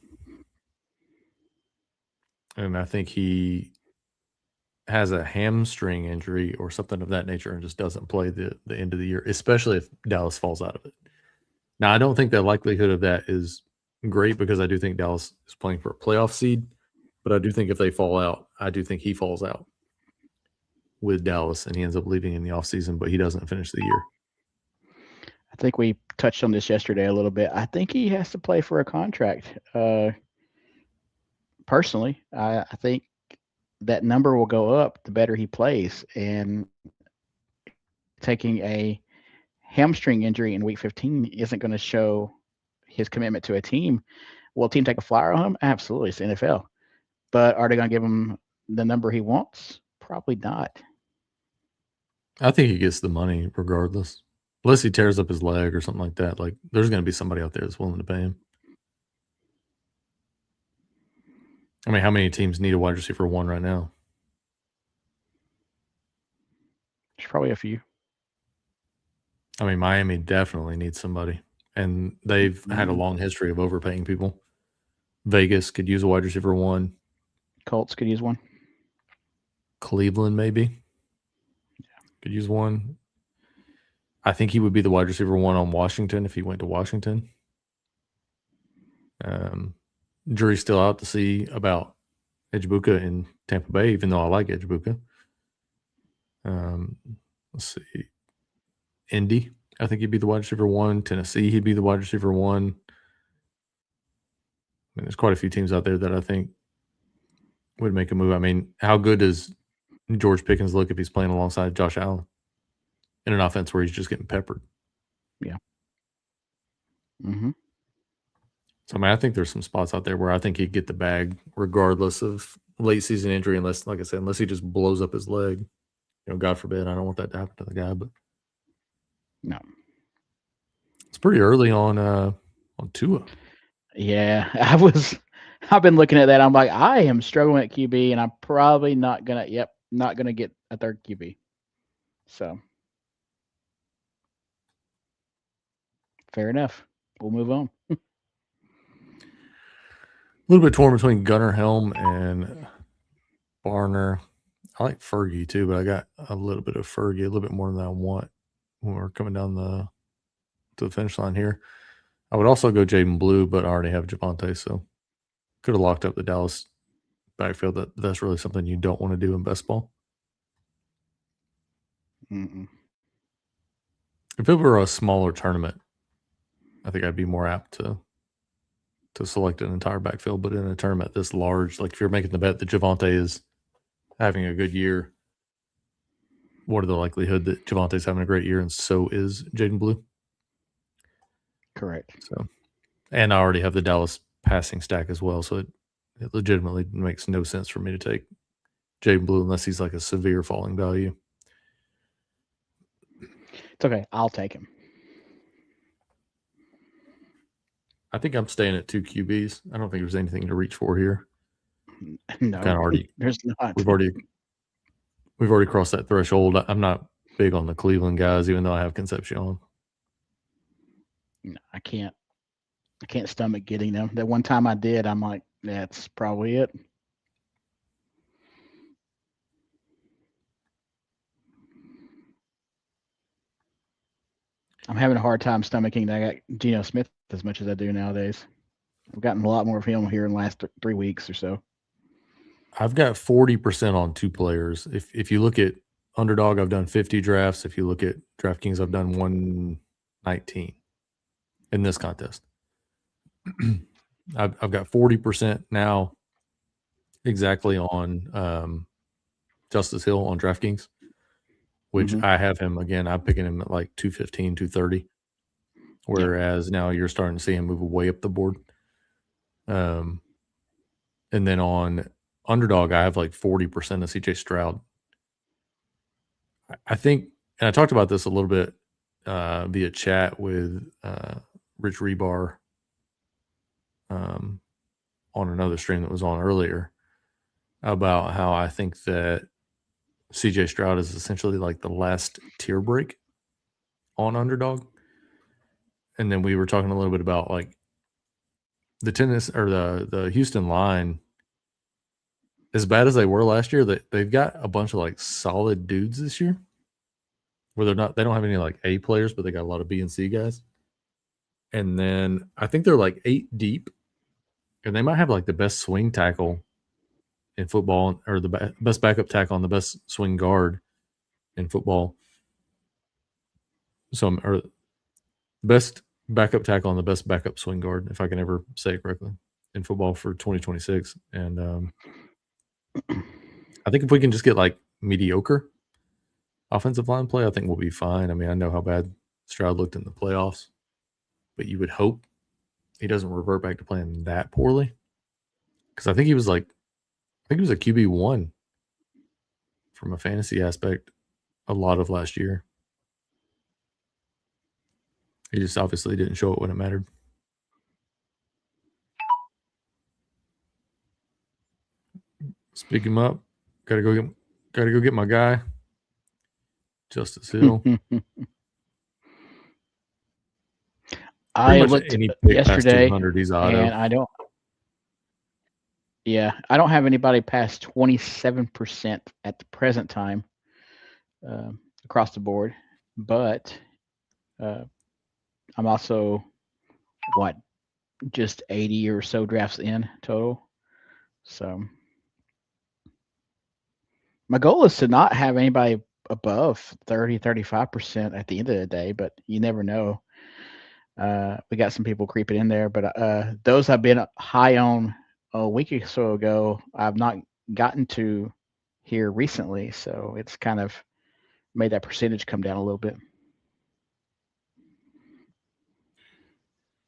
And I think he has a hamstring injury or something of that nature and just doesn't play the end of the year, especially if Dallas falls out of it. Now, I don't think the likelihood of that is great because I do think Dallas is playing for a playoff seed. But I do think if they fall out, I do think he falls out with Dallas and he ends up leaving in the offseason, but he doesn't finish the year. I think we touched on this yesterday a little bit. I think he has to play for a contract. Personally, I think that number will go up the better he plays. And taking a hamstring injury in week 15 isn't going to show his commitment to a team. Will a team take a flyer on him? Absolutely. It's the NFL. But are they going to give him the number he wants? Probably not. I think he gets the money regardless. Unless he tears up his leg or something like that. Like, there's going to be somebody out there that's willing to pay him. I mean, how many teams need a wide receiver one right now? There's probably a few. I mean, Miami definitely needs somebody. And they've had a long history of overpaying people. Vegas could use a wide receiver one. Colts could use one. Cleveland maybe could use one. I think he would be the wide receiver one on Washington if he went to Washington. Jury's still out to see about Ejbuka in Tampa Bay, even though I like Ejbuka. Let's see. Indy, I think he'd be the wide receiver one. Tennessee, he'd be the wide receiver one. I mean, there's quite a few teams out there that I think would make a move. I mean, how good does George Pickens look if he's playing alongside Josh Allen in an offense where he's just getting peppered? Yeah. So, I mean, I think there's some spots out there where I think he'd get the bag regardless of late season injury, unless, like I said, unless he just blows up his leg. You know, God forbid. I don't want that to happen to the guy, but no, it's pretty early on Tua. Yeah, I've been looking at that. I'm like, I am struggling at QB, and I'm probably not gonna get a third QB. So fair enough. We'll move on. A little bit torn between Gunnar Helm and Barner. I like Fergie too, but I got a little bit of Fergie, a little bit more than I want when we're coming down to the finish line here. I would also go Jaden Blue, but I already have Javonte, so could have locked up the Dallas backfield. That's really something you don't want to do in best ball. Mm-mm. If it were a smaller tournament, I think I'd be more apt to select an entire backfield. But in a tournament this large, like if you're making the bet that Javonte is having a good year, what are the likelihood that Javante's having a great year and so is Jaden Blue? Correct. So, and I already have the Dallas passing stack as well, so it legitimately makes no sense for me to take Jaden Blue unless he's like a severe falling value. It's okay. I'll take him. I think I'm staying at 2 QBs. I don't think there's anything to reach for here. No, Kind of already. There's not. We've already crossed that threshold. I'm not big on the Cleveland guys, even though I have Concepcion. No, I can't stomach getting them. That one time I did, I'm like, that's probably it. I'm having a hard time stomaching that I got Geno Smith as much as I do nowadays. I've gotten a lot more of him here in the last 3 weeks or so. I've got 40% on 2 players. If you look at Underdog, I've done 50 drafts. If you look at DraftKings, I've done 119 in this contest. I've got 40% now exactly on Justice Hill on DraftKings, which I have him again. I'm picking him at like 215, 230. Whereas now you're starting to see him move way up the board. And then on Underdog, I have like 40% of CJ Stroud. I think, and I talked about this a little bit via chat with Rich Rebar on another stream that was on earlier about how I think that CJ Stroud is essentially like the last tier break on Underdog. And then we were talking a little bit about like the tennis or the Houston line, as bad as they were last year, they've got a bunch of like solid dudes this year. Where they don't have any like A players, but they got a lot of B and C guys. And then I think they're like 8 deep, and they might have like the best swing tackle in football, or the best backup tackle and the best swing guard in football. So, or best backup tackle and the best backup swing guard, if I can ever say it correctly, in football for 2026. And I think if we can just get like mediocre offensive line play, I think we'll be fine. I mean, I know how bad Stroud looked in the playoffs, but you would hope he doesn't revert back to playing that poorly. Because I think he was a QB1 from a fantasy aspect a lot of last year. He just obviously didn't show it when it mattered. Speak him up. Gotta go get my guy, Justice Hill. I looked yesterday, he's auto. and I don't. Yeah, I don't have anybody past 27% at the present time across the board, but I'm also just 80 or so drafts in total. So my goal is to not have anybody above 30, 35% at the end of the day, but you never know. We got some people creeping in there, but those I've been high on a week or so ago, I've not gotten to here recently, so it's kind of made that percentage come down a little bit.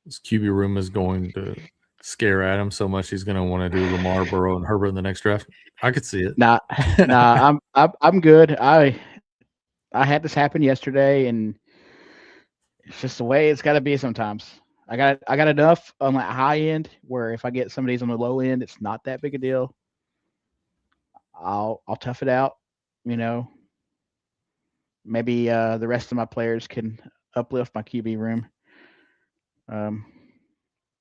This QB room is going to scare Adam so much he's going to want to do Lamar, Burrow, and Herbert in the next draft. I could see it. Nah, I'm good. I had this happen yesterday, and it's just the way it's got to be sometimes. I got enough on that high end where if I get some of these on the low end, it's not that big a deal. I'll tough it out, Maybe the rest of my players can uplift my QB room.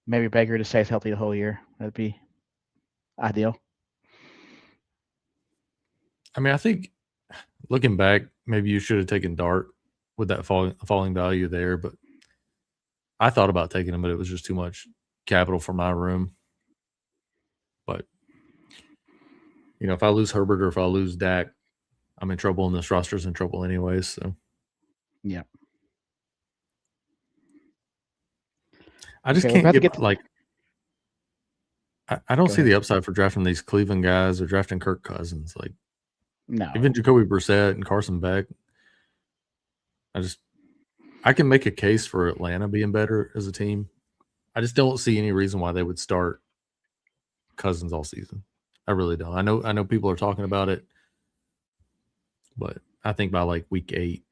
Maybe Baker to stay healthy the whole year. That'd be ideal. I mean, I think looking back, maybe you should have taken Dart with that falling value there, but I thought about taking him, but it was just too much capital for my room. But if I lose Herbert or if I lose Dak, I'm in trouble, and this roster's in trouble anyways. So yeah, I just can't get like. I don't see the upside for drafting these Cleveland guys or drafting Kirk Cousins. Like, no, even Jacoby Brissett and Carson Beck. I can make a case for Atlanta being better as a team. I just don't see any reason why they would start Cousins all season. I really don't. I know people are talking about it, but I think by like week 8.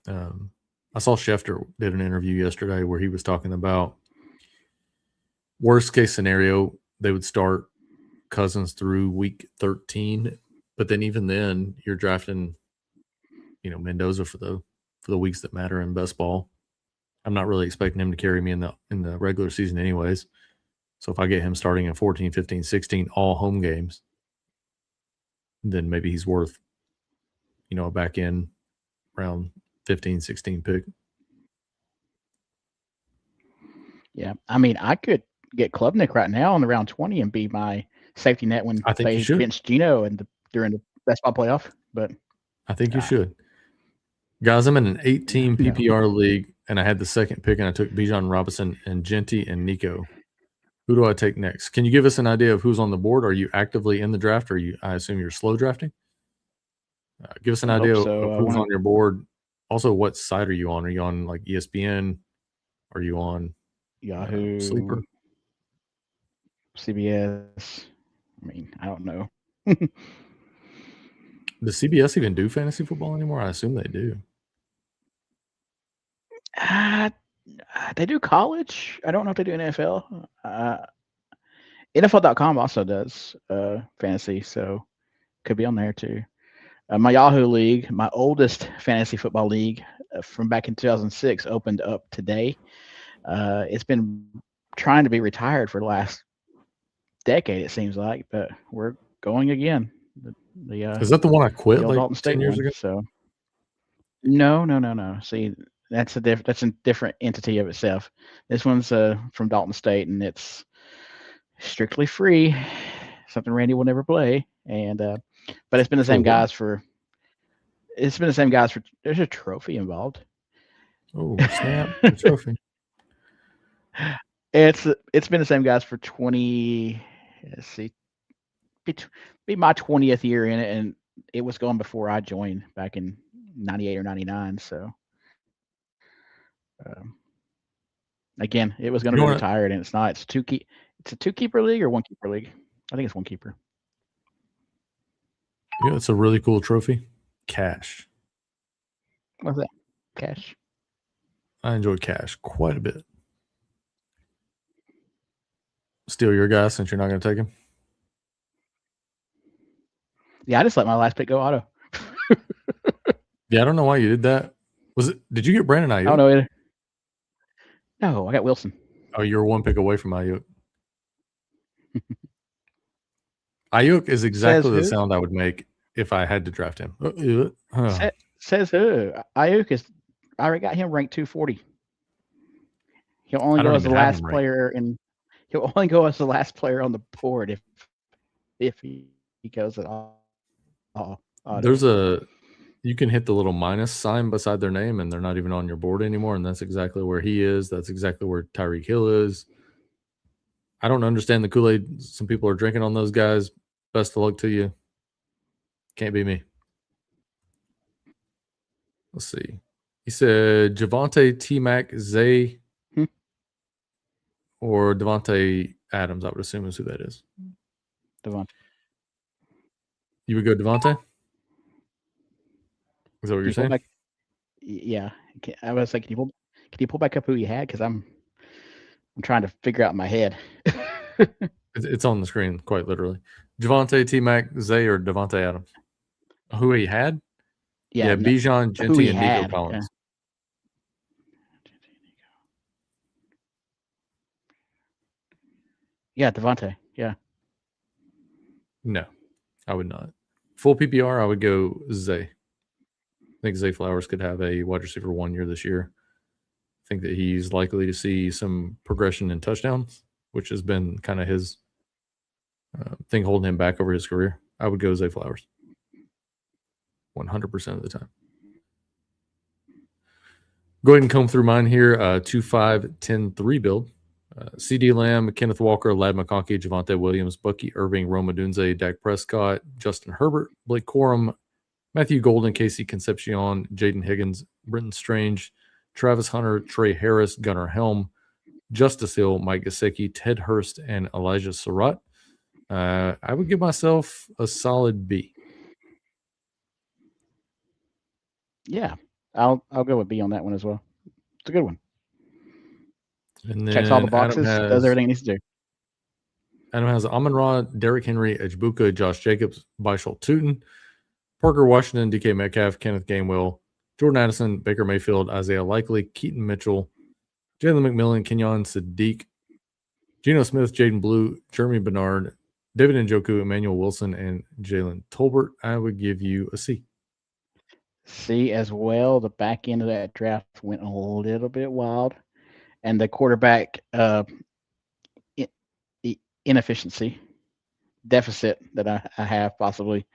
I saw Schefter did an interview yesterday where he was talking about worst case scenario, they would start Cousins through week 13, but then even then you're drafting Mendoza for the weeks that matter in best ball. I'm not really expecting him to carry me in the regular season anyways. So if I get him starting in 14, 15, 16 all home games, then maybe he's worth a back end round 15, 16 pick. Yeah, I mean, I could get Klubnik right now on the round 20 and be my safety net when they bench Geno during the best ball playoff. But I think you should. Guys, I'm in an 8-team PPR league, and I had the second pick, and I took Bijan Robinson and Genty and Nico. Who do I take next? Can you give us an idea of who's on the board? Are you actively in the draft, or I assume you're slow drafting? Give us an I hope idea so. of I who's want on your board. Also, what side are you on? Are you on like ESPN? Are you on Yahoo, Sleeper? CBS. I mean, I don't know. Does CBS even do fantasy football anymore? I assume they do. Uh, they do college. I don't know if they do NFL. NFL.com also does fantasy, so could be on there too. My Yahoo league, my oldest fantasy football league from back in 2006, opened up today. It's been trying to be retired for the last decade, it seems like, but we're going again. Is that the one I quit The old like Dalton 10 State years one. ago? So no. See, that's a different entity of itself. This one's from Dalton State, and it's strictly free. Something Randy will never play, and but it's been the For same what? guys for. It's been the same guys for. There's a trophy involved. Oh, snap. The trophy. It's been the same guys for 20. Let's see, be my 20th year in it, and it was going before I joined back in 98 or 99. So again, it was going You to know be what? retired, and it's not. It's a two keeper league or one keeper league. I think it's one keeper. Yeah, it's a really cool trophy. Cash. What's that? Cash. I enjoy Cash quite a bit. Steal your guy since you're not going to take him. Yeah, I just let my last pick go auto. Yeah, I don't know why you did that. Did you get Brandon Ayuk? I don't know either. No, I got Wilson. Oh, you're one pick away from Ayuk. Ayuk is exactly the sound I would make if I had to draft him. Says who? Ayuk is. I already got him ranked 240. He'll only go as the last player, and he'll only go as the last player on the board if he goes at all. There's you can hit the little minus sign beside their name, and they're not even on your board anymore. And that's exactly where he is. That's exactly where Tyreek Hill is. I don't understand the Kool-Aid some people are drinking on those guys. Best of luck to you. Can't be me. Let's see. He said Javonte, T-Mac, Zay, or Devontae Adams, I would assume is who that is. Devontae. You would go Devontae? Is that what you're saying? Yeah. I was like, can you pull back up who you had? Because I'm trying to figure out in my head. It's on the screen, quite literally. Javonte, T-Mac, Zay, or Devontae Adams? Who he had? Yeah, Bijan, Genty, and Nico Collins. Yeah, Devontae. Yeah. No, I would not. Full PPR, I would go Zay. I think Zay Flowers could have a wide receiver 1 year this year. I think that he's likely to see some progression in touchdowns, which has been kind of his thing holding him back over his career. I would go Zay Flowers 100% of the time. Go ahead and comb through mine here. 2-5-10-3 build. CD Lamb, Kenneth Walker, Lad McConkey, Javonte Williams, Bucky Irving, Rome Odunze, Dak Prescott, Justin Herbert, Blake Corum, Matthew Golden, Casey Concepcion, Jaden Higgins, Brenton Strange, Travis Hunter, Trey Harris, Gunnar Helm, Justice Hill, Mike Gesicki, Ted Hurst, and Elijah Surratt. I would give myself a solid B. Yeah, I'll go with B on that one as well. It's a good one. And then checks all the boxes, does everything it needs to do. Adam has Amon-Ra, Derrick Henry, Ejbuka, Josh Jacobs, Bishal Tootin, Parker Washington, DK Metcalf, Kenneth Gainwell, Jordan Addison, Baker Mayfield, Isaiah Likely, Keaton Mitchell, Jalen McMillan, Kenyon Sadiq, Geno Smith, Jaden Blue, Jeremy Bernard, David Njoku, Emmanuel Wilson, and Jalen Tolbert. I would give you a C. C as well. The back end of that draft went a little bit wild, and the quarterback inefficiency deficit that I have possibly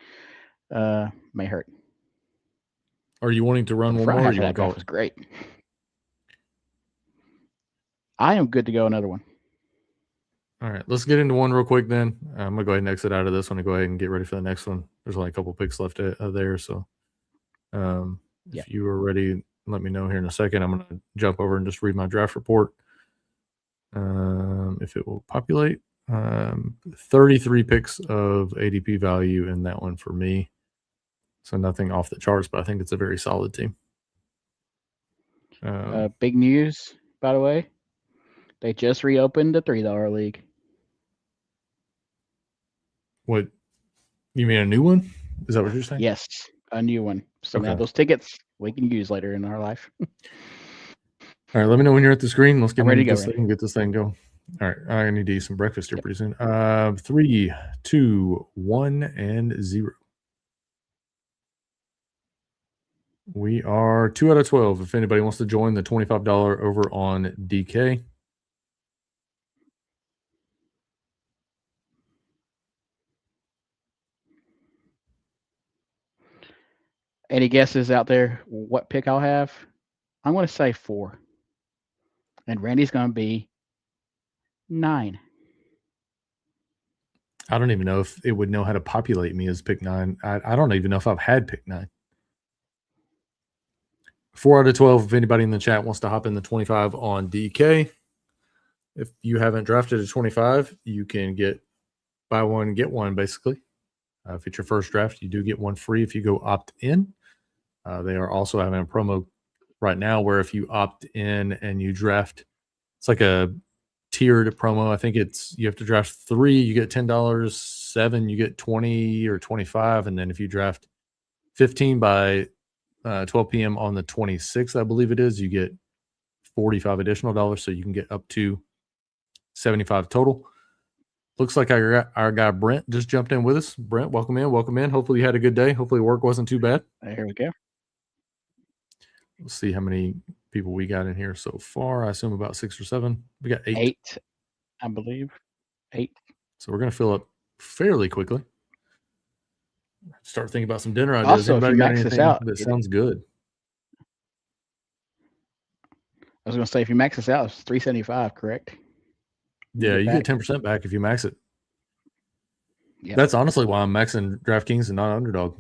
may hurt. Are you wanting to run one more? Or you want to call it? Was great. I am good to go. Another one. All right, let's get into one real quick then. I'm gonna go ahead and exit out of this one and go ahead and get ready for the next one. There's only a couple picks left there, so Yeah. if you are ready, let me know here in a second. I'm gonna jump over and just read my draft report. If it will populate, 33 picks of ADP value in that one for me. So nothing off the charts, but I think it's a very solid team. Big news, by the way. They just reopened the $3 league. What you mean, a new one? Is that what you're saying? Yes, a new one. So now Okay. those tickets we can use later in our life. All right, let me know when you're at the screen. Let's get I'm ready into to go, this Randy. thing and get this thing going. All right, I need to eat some breakfast here pretty soon. 3, 2, 1, and 0. We are 2 out of 12. If anybody wants to join the $25 over on DK. Any guesses out there what pick I'll have? I'm going to say 4. And Randy's going to be 9. I don't even know if it would know how to populate me as pick 9. I don't even know if I've had pick 9. 4 out of 12. If anybody in the chat wants to hop in the 25 on DK. If you haven't drafted a 25, you can buy one, get one, basically. If it's your first draft, you do get one free if you go opt in. They are also having a promo right now where if you opt in and you draft, it's like a tiered promo. I think it's you have to draft 3, you get $10, 7, you get 20 or 25, and then if you draft 15 by 12 p.m. on the 26th, I believe it is, you get 45 additional dollars, so you can get up to 75 total. Looks like our guy Brent just jumped in with us. Brent, welcome in. Welcome in. Hopefully you had a good day. Hopefully work wasn't too bad. There we go. Let's see how many people we got in here so far. I assume about 6 or 7. We got 8. 8, I believe. 8. So we're going to fill up fairly quickly. Start thinking about some dinner ideas. Also, if Anybody you got max this anything out, that sounds good? I was going to say, if you max this out, it's $375, correct? Yeah, you get 10% back if you max it. Yep. That's honestly why I'm maxing DraftKings and not Underdog.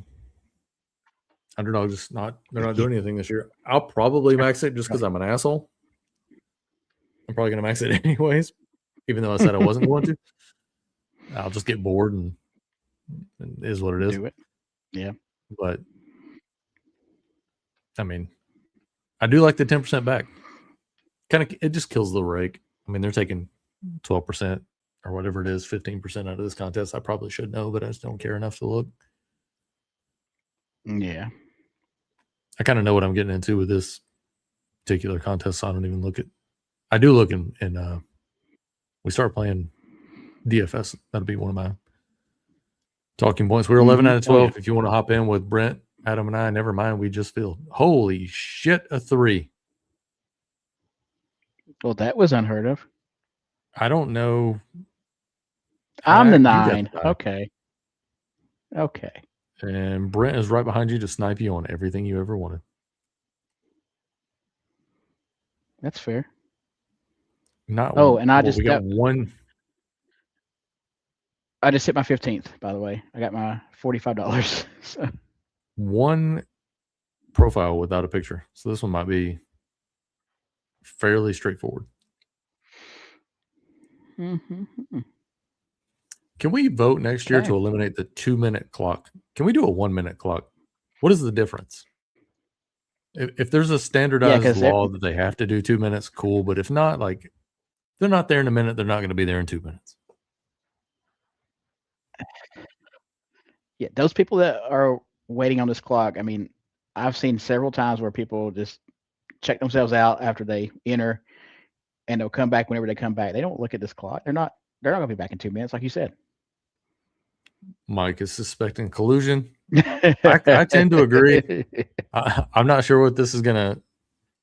Underdog just they're not doing anything this year. I'll probably max it just because I'm an asshole. I'm probably going to max it anyways, even though I said I wasn't going to. I'll just get bored and it is what it is. Do it. Yeah. But, I mean, I do like the 10% back. It just kills the rake. I mean, they're taking 12% or whatever it is, 15% out of this contest. I probably should know, but I just don't care enough to look. Yeah. I kind of know what I'm getting into with this particular contest, so I don't even look at. I do look in we start playing DFS. That'll be one of my talking points. We're 11 out of 12. Yeah. If you want to hop in with Brent, Adam, and I, never mind. We just feel holy shit, a 3. Well, that was unheard of. I don't know. I'm the 9. Okay. And Brent is right behind you to snipe you on everything you ever wanted. That's fair. Not and I we got one. I just hit my 15th, by the way. I got my $45. So. One profile without a picture. So this one might be fairly straightforward. Mm-hmm. Can we vote next year to eliminate the 2-minute clock? Can we do a 1-minute clock? What is the difference? If there's a standardized law that they have to do 2 minutes, cool. But if not, like, they're not there in a minute, they're not going to be there in 2 minutes. Yeah, those people that are waiting on this clock, I mean, I've seen several times where people just check themselves out after they enter, and they'll come back whenever they come back. They don't look at this clock. They're not going to be back in 2 minutes, like you said. Mike is suspecting collusion. I tend to agree. I'm not sure what this is going to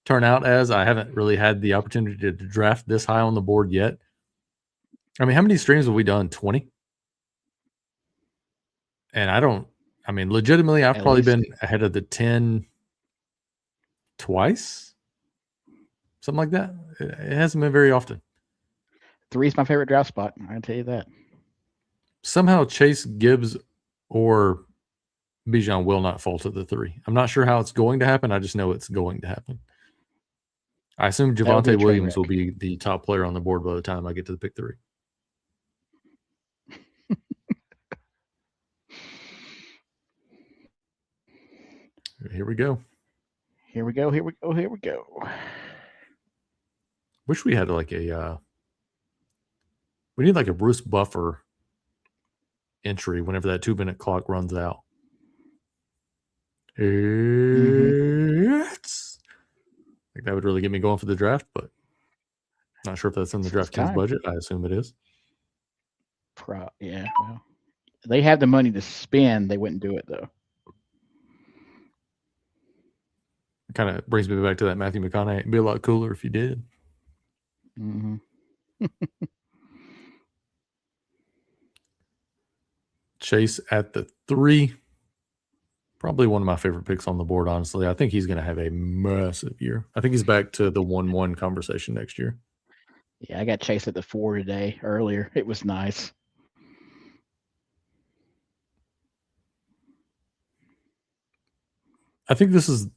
turn out as. I haven't really had the opportunity to draft this high on the board yet. I mean, how many streams have we done? 20? And legitimately, I've probably been ahead of the 10 twice. Something like that. It hasn't been very often. 3 is my favorite draft spot. I can tell you that. Somehow Chase, Gibbs, or Bijan will not fall to the 3. I'm not sure how it's going to happen. I just know it's going to happen. I assume That would be a Javonte train Williams will wreck. be the top player on the board by the time I get to the pick 3. Here we go. Here we go. Here we go. Here we go. Wish we had like a we need like a Bruce Buffer entry whenever that 2-minute clock runs out. It's I think that would really get me going for the draft, but not sure if that's in the It's DraftKings time. budget. I assume it is. Yeah. Well, they have the money to spend. They wouldn't do it though. It kind of brings me back to that Matthew McConaughey. It'd be a lot cooler if you did. Mm-hmm. Chase at the 3. Probably one of my favorite picks on the board, honestly. I think he's going to have a massive year. I think he's back to the 1-1 conversation next year. Yeah, I got Chase at the 4 today earlier. It was nice. I think this is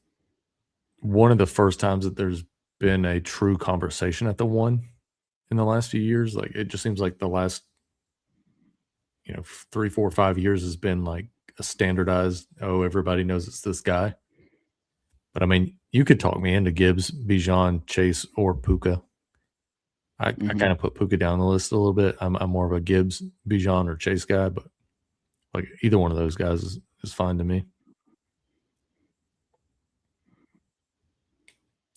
one of the first times that there's been a true conversation at the 1 in the last few years. Like, it just seems like the last 3, 4, 5 years has been like a standardized, everybody knows it's this guy. But I mean, you could talk me into Gibbs, Bijan, Chase, or Puka. I kind of put Puka down the list a little bit. I'm more of a Gibbs, Bijan, or Chase guy, but like either one of those guys is fine to me.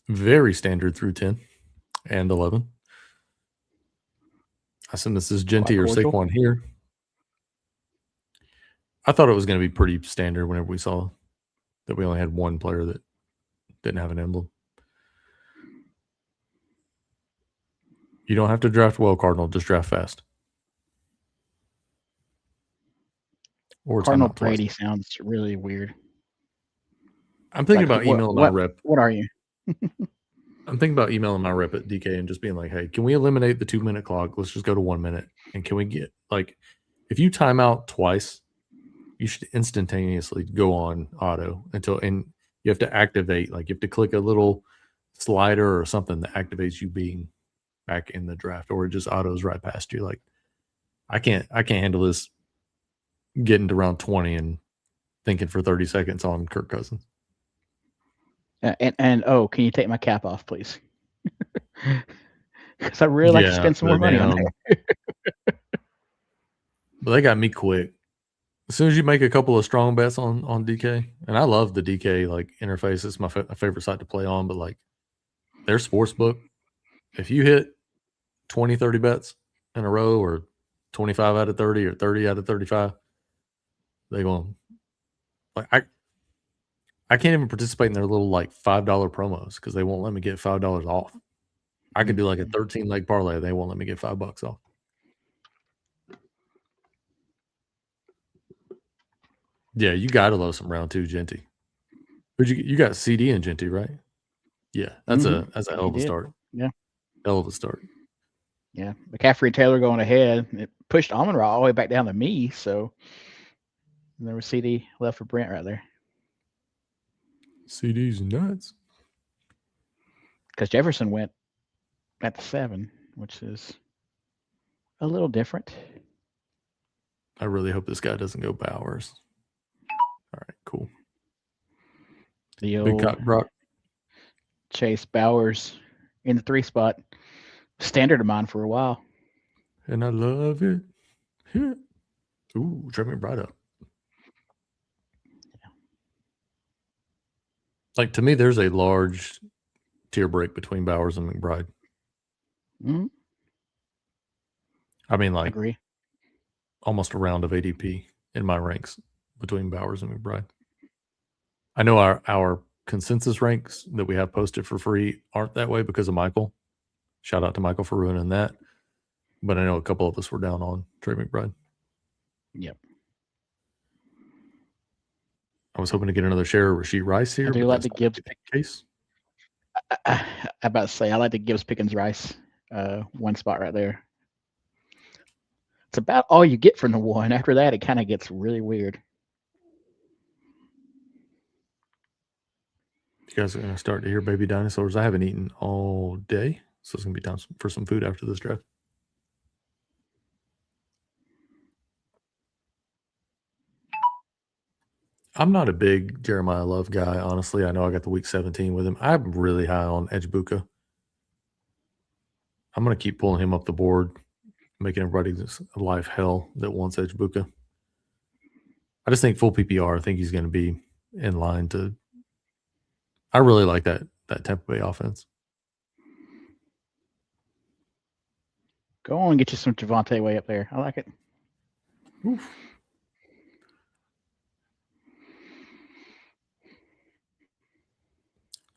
Very standard through 10 and 11. I assume this is Genty or Saquon here. I thought it was going to be pretty standard whenever we saw that we only had one player that didn't have an emblem. You don't have to draft well, Cardinal. Just draft fast. Or Cardinal Brady sounds really weird. I'm thinking about emailing my rep. What are you? I'm thinking about emailing my rep at DK and just being like, hey, can we eliminate the 2-minute clock? Let's just go to 1 minute. And can we get, like, if you time out twice, you should instantaneously go on auto and you have to activate, like you have to click a little slider or something that activates you being back in the draft, or it just autos right past you. Like, I can't handle this getting to round 20 and thinking for 30 seconds on Kirk Cousins. And can you take my cap off, please? Because I really like to spend some more money on that. But they got me quick. As soon as you make a couple of strong bets on DK, and I love the DK like interface. It's my favorite site to play on, but like their sports book, if you hit 20, 30 bets in a row, or 25 out of 30 or 30 out of 35, they're going like I can't even participate in their little like $5 promos because they won't let me get $5 off. I could do like a 13-leg parlay. They won't let me get $5 off. Yeah, you got to love some round 2 Genty. But you got CD and Genty, right? Yeah, that's a hell of a start. Yeah, hell of a start. Yeah, McCaffrey and Taylor going ahead. It pushed Amon-Ra all the way back down to me. So there was CD left for Brent right there. CD's nuts. Because Jefferson went at the 7, which is a little different. I really hope this guy doesn't go Bowers. All right, cool. The old Big Cock Brock. Chase Bowers in the 3 spot. Standard of mine for a while. And I love it. Ooh, Trey McBride up. Yeah. Like, to me, there's a large tier break between Bowers and McBride. Mm-hmm. I mean, like, agree. Almost a round of ADP in my ranks between Bowers and McBride. I know our consensus ranks that we have posted for free aren't that way because of Michael. Shout out to Michael for ruining that. But I know a couple of us were down on Trey McBride. Yep. I was hoping to get another share of Rashee Rice here. I do like the Gibbs case. I about to say I like the Gibbs Pickens Rice 1 spot right there. about all you get from the 1. After that, it kind of gets really weird. You guys are going to start to hear baby dinosaurs. I haven't eaten all day, so it's going to be time for some food after this draft. I'm not a big Jeremiah Love guy, honestly. I know I got the week 17 with him. I'm really high on Edgebuka. I'm going to keep pulling him up the board, making everybody's life hell that wants Edgebuka. I just think full PPR, I think he's going to be in line to. I really like that Tampa Bay offense. Go on and get you some Javonte way up there. I like it. Oof.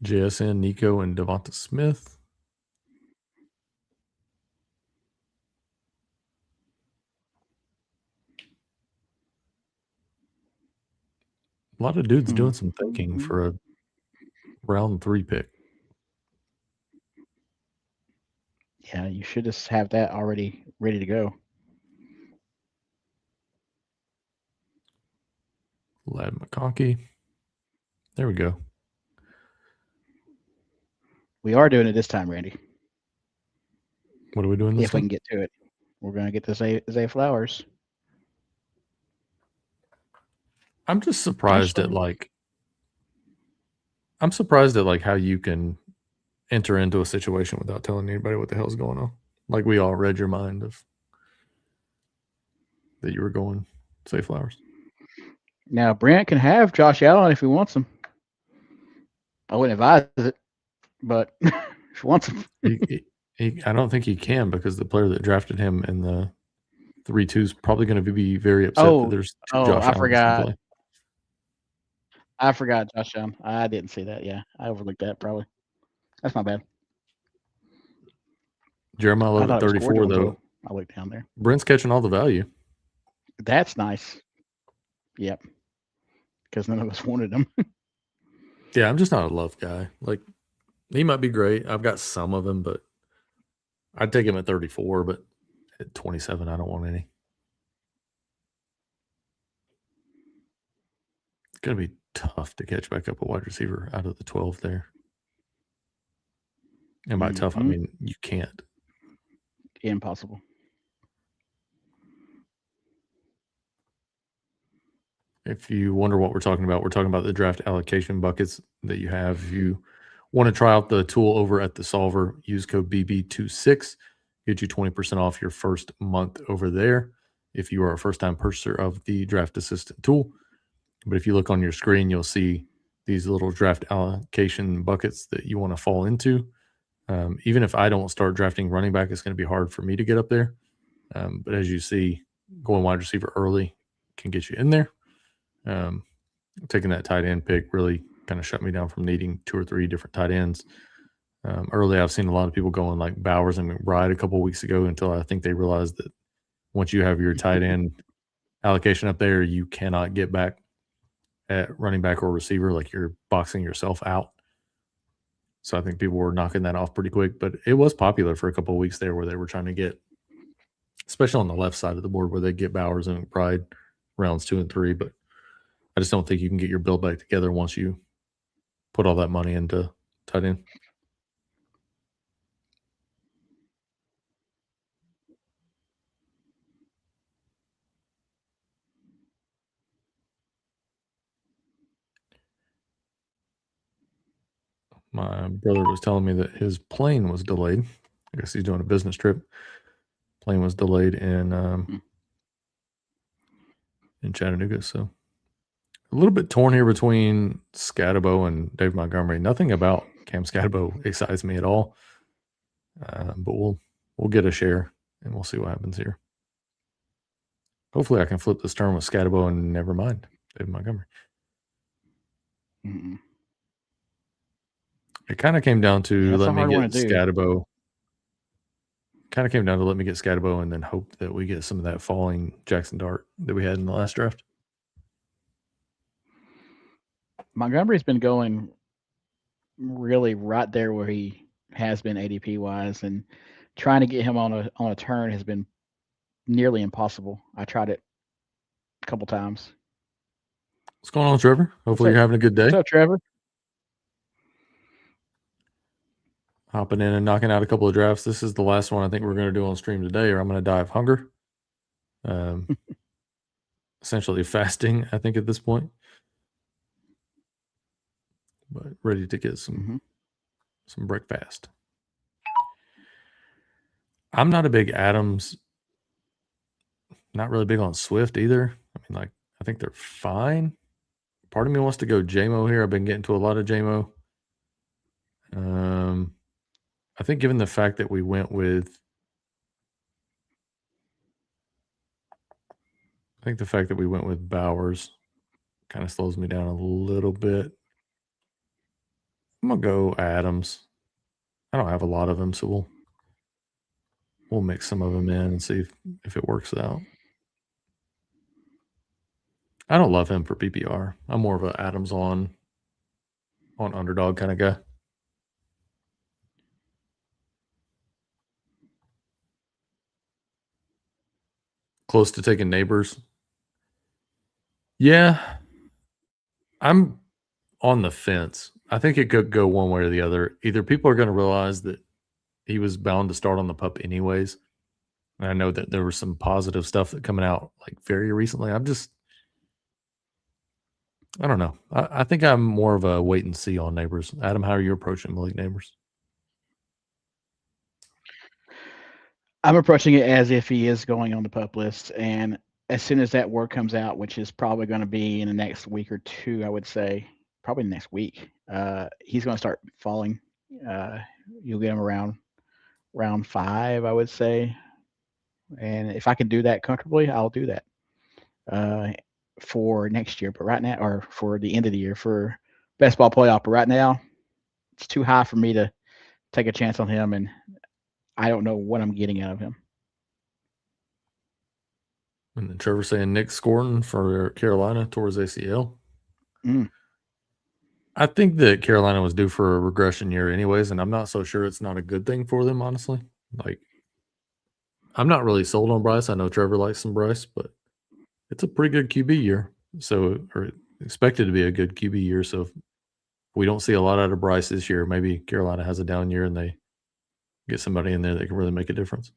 JSN, Nico, and Devonta Smith. A lot of dudes doing some thinking for a round 3 pick. Yeah, you should just have that already ready to go. Lad McConkey. There we go. We are doing it this time, Randy. What are we doing this If time? we can get to it. We're going to get to Zay Flowers. I'm just surprised at how you can enter into a situation without telling anybody what the hell's going on. Like we all read your mind of that you were going Zay Flowers. Now Brent can have Josh Allen if he wants him. I wouldn't advise it, but if he wants him. I don't think he can because the player that drafted him in the 3-2 is probably going to be very upset that there's two Josh Allens to play. I forgot Josh Allen. I didn't see that. Yeah, I overlooked that probably. That's my bad. Jeremiah Love at 34, though. I looked down there. Brent's catching all the value. That's nice. Yep. Because none of us wanted him. Yeah, I'm just not a Love guy. Like, he might be great. I've got some of him, but I'd take him at 34, but at 27, I don't want any. It's going to be tough to catch back up a wide receiver out of the 12 there. And by tough, I mean you can't. Impossible. If you wonder what we're talking about the draft allocation buckets that you have. If you want to try out the tool over at the Solver, use code BB26, get you 20% off your first month over there if you are a first-time purchaser of the Draft Assistant tool. But if you look on your screen, you'll see these little draft allocation buckets that you want to fall into. Even if I don't start drafting running back, it's going to be hard for me to get up there. But as you see, going wide receiver early can get you in there. Taking that tight end pick really kind of shut me down from needing 2 or 3 different tight ends. Early, I've seen a lot of people going like Bowers and McBride a couple of weeks ago until I think they realized that once you have your tight end allocation up there, you cannot get back at running back or receiver. Like you're boxing yourself out. So I think people were knocking that off pretty quick, but it was popular for a couple of weeks there where they were trying to get, especially on the left side of the board where they get Bowers and McBride rounds 2 and 3. But I just don't think you can get your build back together once you put all that money into tight end. My brother was telling me that his plane was delayed. I guess he's doing a business trip. Plane was delayed in Chattanooga. So a little bit torn here between Scatabo and Dave Montgomery. Nothing about Cam Scatabo excites me at all. But we'll get a share and we'll see what happens here. Hopefully I can flip this turn with Scatabo and never mind Dave Montgomery. Mm-mm. It kind of came down to let me get Scatabo. Kind of came down to let me get Scatabo and then hope that we get some of that falling Jackson Dart that we had in the last draft. Montgomery's been going really right there where he has been ADP wise, and trying to get him on a turn has been nearly impossible. I tried it a couple times. What's going on, Trevor? Hopefully you're having a good day. What's up, Trevor? Hopping in and knocking out a couple of drafts. This is the last one I think we're going to do on stream today, or I'm going to die of hunger. Essentially fasting, I think, at this point. But ready to get some breakfast. I'm not a big Adams. Not really big on Swift either. I mean, like, I think they're fine. Part of me wants to go JMO here. I've been getting to a lot of JMO. I think given the fact that we went with Bowers kind of slows me down a little bit. I'm gonna go Adams. I don't have a lot of them, so we'll mix some of them in and see if it works out. I don't love him for PPR. I'm more of an Adams on underdog kind of guy. Close to taking Neighbors. Yeah, I'm on the fence. I think it could go one way or the other. Either people are going to realize that he was bound to start on the pup anyways. And I know that there was some positive stuff that coming out like very recently. I don't know. I think I'm more of a wait and see on Neighbors. Adam, how are you approaching Malik Neighbors? I'm approaching it as if he is going on the pup list, and as soon as that word comes out, which is probably going to be in the next week or two, I would say probably next week, he's going to start falling. You'll get him around round 5, I would say, and if I can do that comfortably, I'll do that for next year. But right now, or for the end of the year for best ball playoff, but right now it's too high for me to take a chance on him, and I don't know what I'm getting out of him. And then Trevor saying Nick Scorton for Carolina towards ACL. I think that Carolina was due for a regression year anyways, and I'm not so sure it's not a good thing for them, honestly. Like, I'm not really sold on Bryce. I know Trevor likes some Bryce, but it's a pretty good QB year. So, or expected to be a good QB year. So if we don't see a lot out of Bryce this year, maybe Carolina has a down year and they get somebody in there that can really make a difference.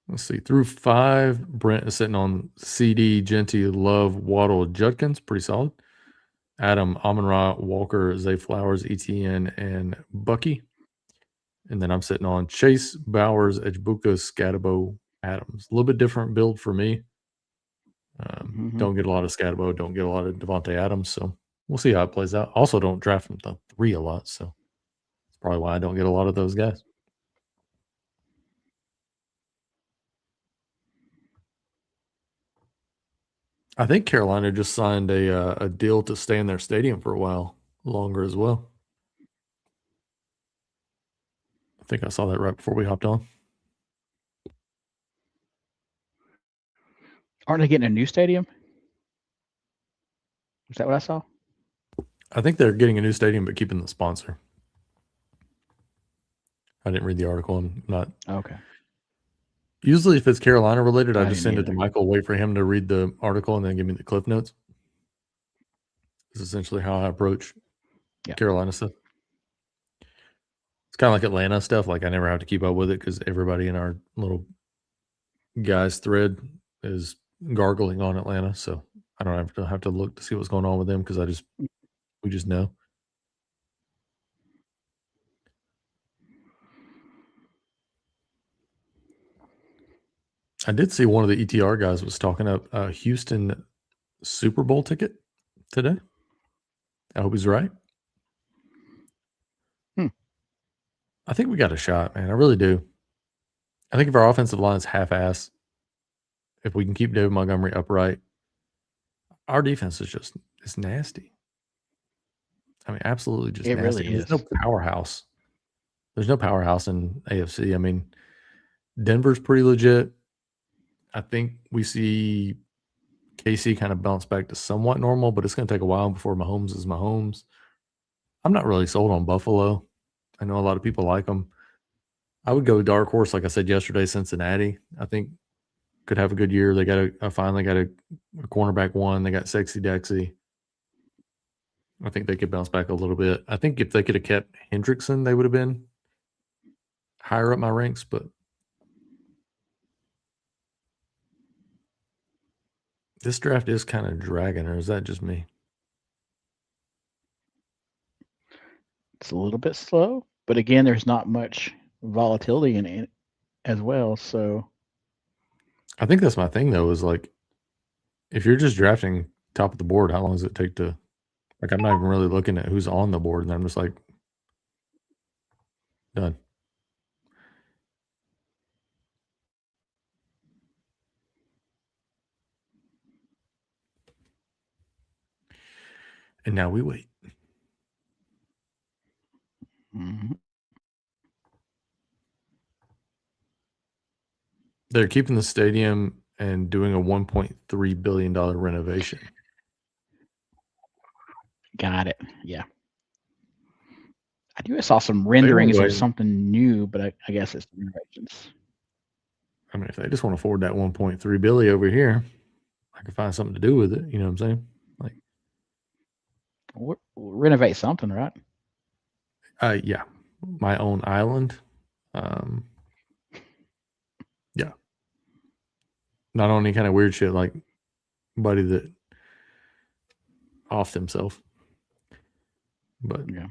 Let's see. Through 5, Brent is sitting on CD, Genty, Love, Waddle, Judkins. Pretty solid. Adam, Amon-Ra, Walker, Zay Flowers, ETN, and Bucky. And then I'm sitting on Chase, Bowers, Ejbuka, Scatabo, Adams. A little bit different build for me. Don't get a lot of Scatabo, don't get a lot of Devontae Adams. So we'll see how it plays out. Also, don't draft from the 3 a lot. So that's probably why I don't get a lot of those guys. I think Carolina just signed a deal to stay in their stadium for a while longer as well. I think I saw that right before we hopped on. Aren't they getting a new stadium? Is that what I saw? I think they're getting a new stadium, but keeping the sponsor. I didn't read the article. I'm not. Okay. Usually, if it's Carolina related, I just didn't send it either. to Michael, wait for him to read the article, and then give me the cliff notes. This is essentially how I approach Carolina stuff. It's kind of like Atlanta stuff. Like, I never have to keep up with it because everybody in our little guys thread is gargling on Atlanta. So I don't have to look to see what's going on with them because we just know. I did see one of the ETR guys was talking up a Houston Super Bowl ticket today. I hope he's right. I think we got a shot, man. I really do. I think if our offensive line is half-ass, if we can keep David Montgomery upright, our defense is just it's nasty. I mean, absolutely just it nasty. Really is. There's no powerhouse. There's no powerhouse in AFC. I mean, Denver's pretty legit. I think we see KC kind of bounce back to somewhat normal, but it's going to take a while before Mahomes is Mahomes. I'm not really sold on Buffalo. I know a lot of people like them. I would go dark horse, like I said yesterday, Cincinnati. I think could have a good year. They got finally got a cornerback one. They got Sexy Dexy. I think they could bounce back a little bit. I think if they could have kept Hendrickson, they would have been higher up my ranks, but this draft is kind of dragging, or is that just me? It's a little bit slow, but again, there's not much volatility in it as well. So I think that's my thing though, is like if you're just drafting top of the board, how long does it take to like I'm not even really looking at who's on the board and I'm just like done. And now we wait. mhm. They're keeping the stadium and doing a $1.3 billion renovation. Got it. Yeah. I saw some renderings of something new, but I guess it's renovations. I mean, if they just want to afford that 1.3 billion over here, I can find something to do with it. You know what I'm saying? Like, We'll renovate something, right? yeah, my own island. Yeah, not on any kind of weird shit like buddy that offed himself, but yeah.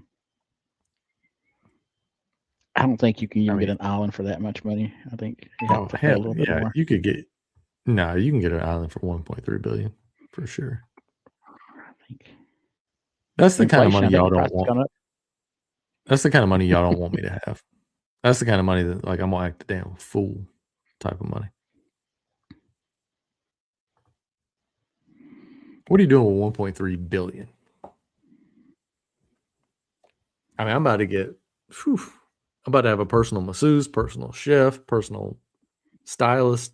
I don't think you can even get an island for that much money. I think you have to pay a little bit more. You could get you can get an island for 1.3 billion for sure. I think that's the kind of money y'all don't want. That's the kind of money y'all don't want me to have. That's the kind of money that like I'm gonna act a damn fool type of money. What are you doing with 1.3 billion? I mean, I'm about to get I'm about to have a personal masseuse, personal chef, personal stylist.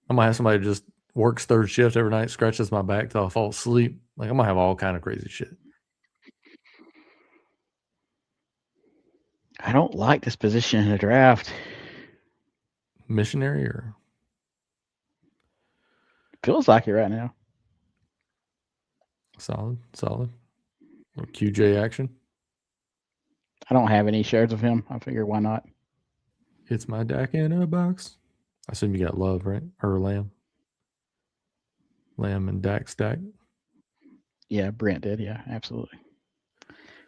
I'm gonna have somebody just works third shift every night, scratches my back till I fall asleep. Like I'm gonna have all kind of crazy shit. I don't like this position in the draft. Missionary or feels like it right now. Solid. Or QJ action. I don't have any shares of him. I figure why not? It's my Dak in a box. I assume you got Love, right? Or Lamb. Lamb and Dak stack. Yeah, Brent did. Yeah, absolutely.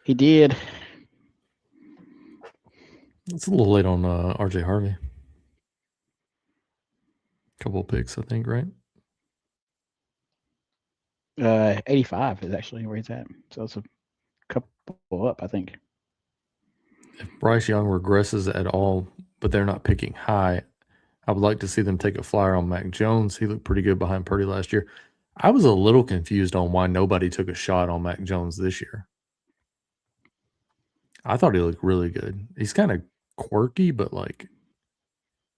He did. It's a little late on RJ Harvey. Couple of picks, I think, right? 85 is actually where he's at. So it's a couple up, I think. If Bryce Young regresses at all, but they're not picking high, I would like to see them take a flyer on Mac Jones. He looked pretty good behind Purdy last year. I was a little confused on why nobody took a shot on Mac Jones this year. I thought he looked really good. He's kind of quirky, but like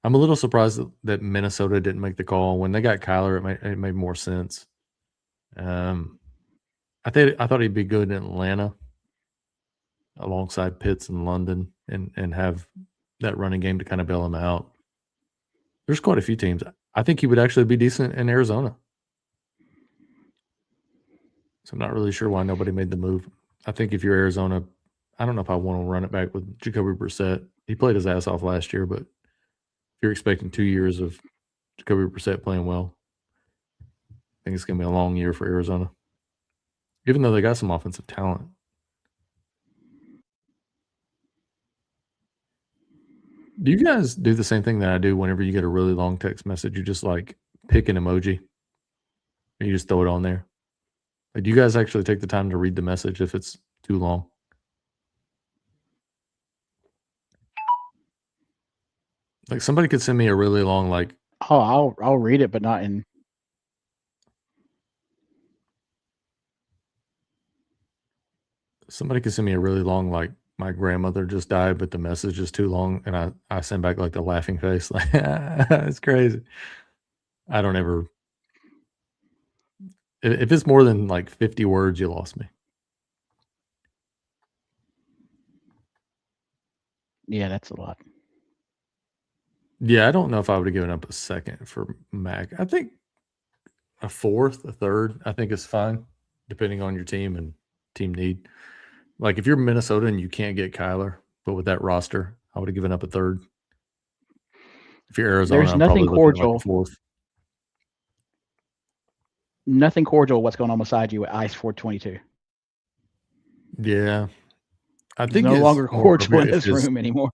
I'm a little surprised that Minnesota didn't make the call. When they got Kyler, it made more sense. I thought he'd be good in Atlanta alongside Pitts and London and have that running game to kind of bail him out. There's quite a few teams. I think he would actually be decent in Arizona. So I'm not really sure why nobody made the move. I think if you're Arizona, I don't know if I want to run it back with Jacoby Brissett. He played his ass off last year, but if you're expecting 2 years of Jacoby Brissett playing well, I think it's going to be a long year for Arizona. Even though they got some offensive talent. Do you guys do the same thing that I do whenever you get a really long text message? You just like pick an emoji and you just throw it on there. Like, do you guys actually take the time to read the message if it's too long? Like somebody could send me a really long like. Oh, I'll read it, but not in. Somebody could send me a really long like my grandmother just died, but the message is too long, and I send back like the laughing face. Like it's crazy. I don't ever. If it's more than like 50 words, you lost me. Yeah, that's a lot. Yeah, I don't know if I would have given up a second for Mac. I think a fourth, a third, I think is fine, depending on your team and team need. Like if you're Minnesota and you can't get Kyler, but with that roster, I would have given up a third. If you're Arizona, There's I'm nothing probably looking at like a cordial. fourth. Nothing cordial. What's going on beside you at Ice 422? Yeah. I It's think no it's longer more cordial in appropriate if this it's room anymore.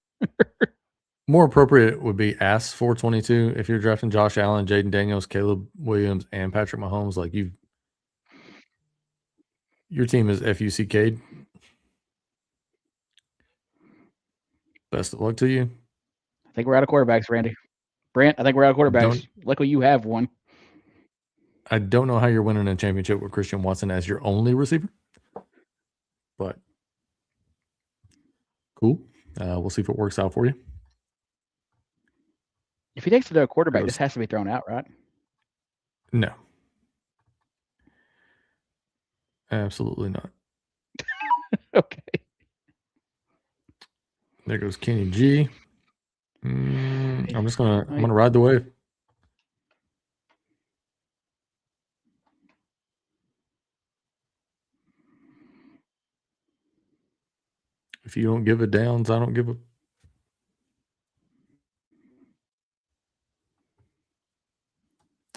more appropriate would be ass 422 if you're drafting Josh Allen, Jaden Daniels, Caleb Williams, and Patrick Mahomes. Like your team is FUCK'd. Best of luck to you. I think we're out of quarterbacks, Randy. Brent, I think we're out of quarterbacks. Luckily, you have one. I don't know how you're winning a championship with Christian Watson as your only receiver, but cool. We'll see if it works out for you. If he takes another quarterback, this has to be thrown out, right? No. Absolutely not. Okay. There goes Kenny G. I'm gonna ride the wave. If you don't give a downs, I don't give a.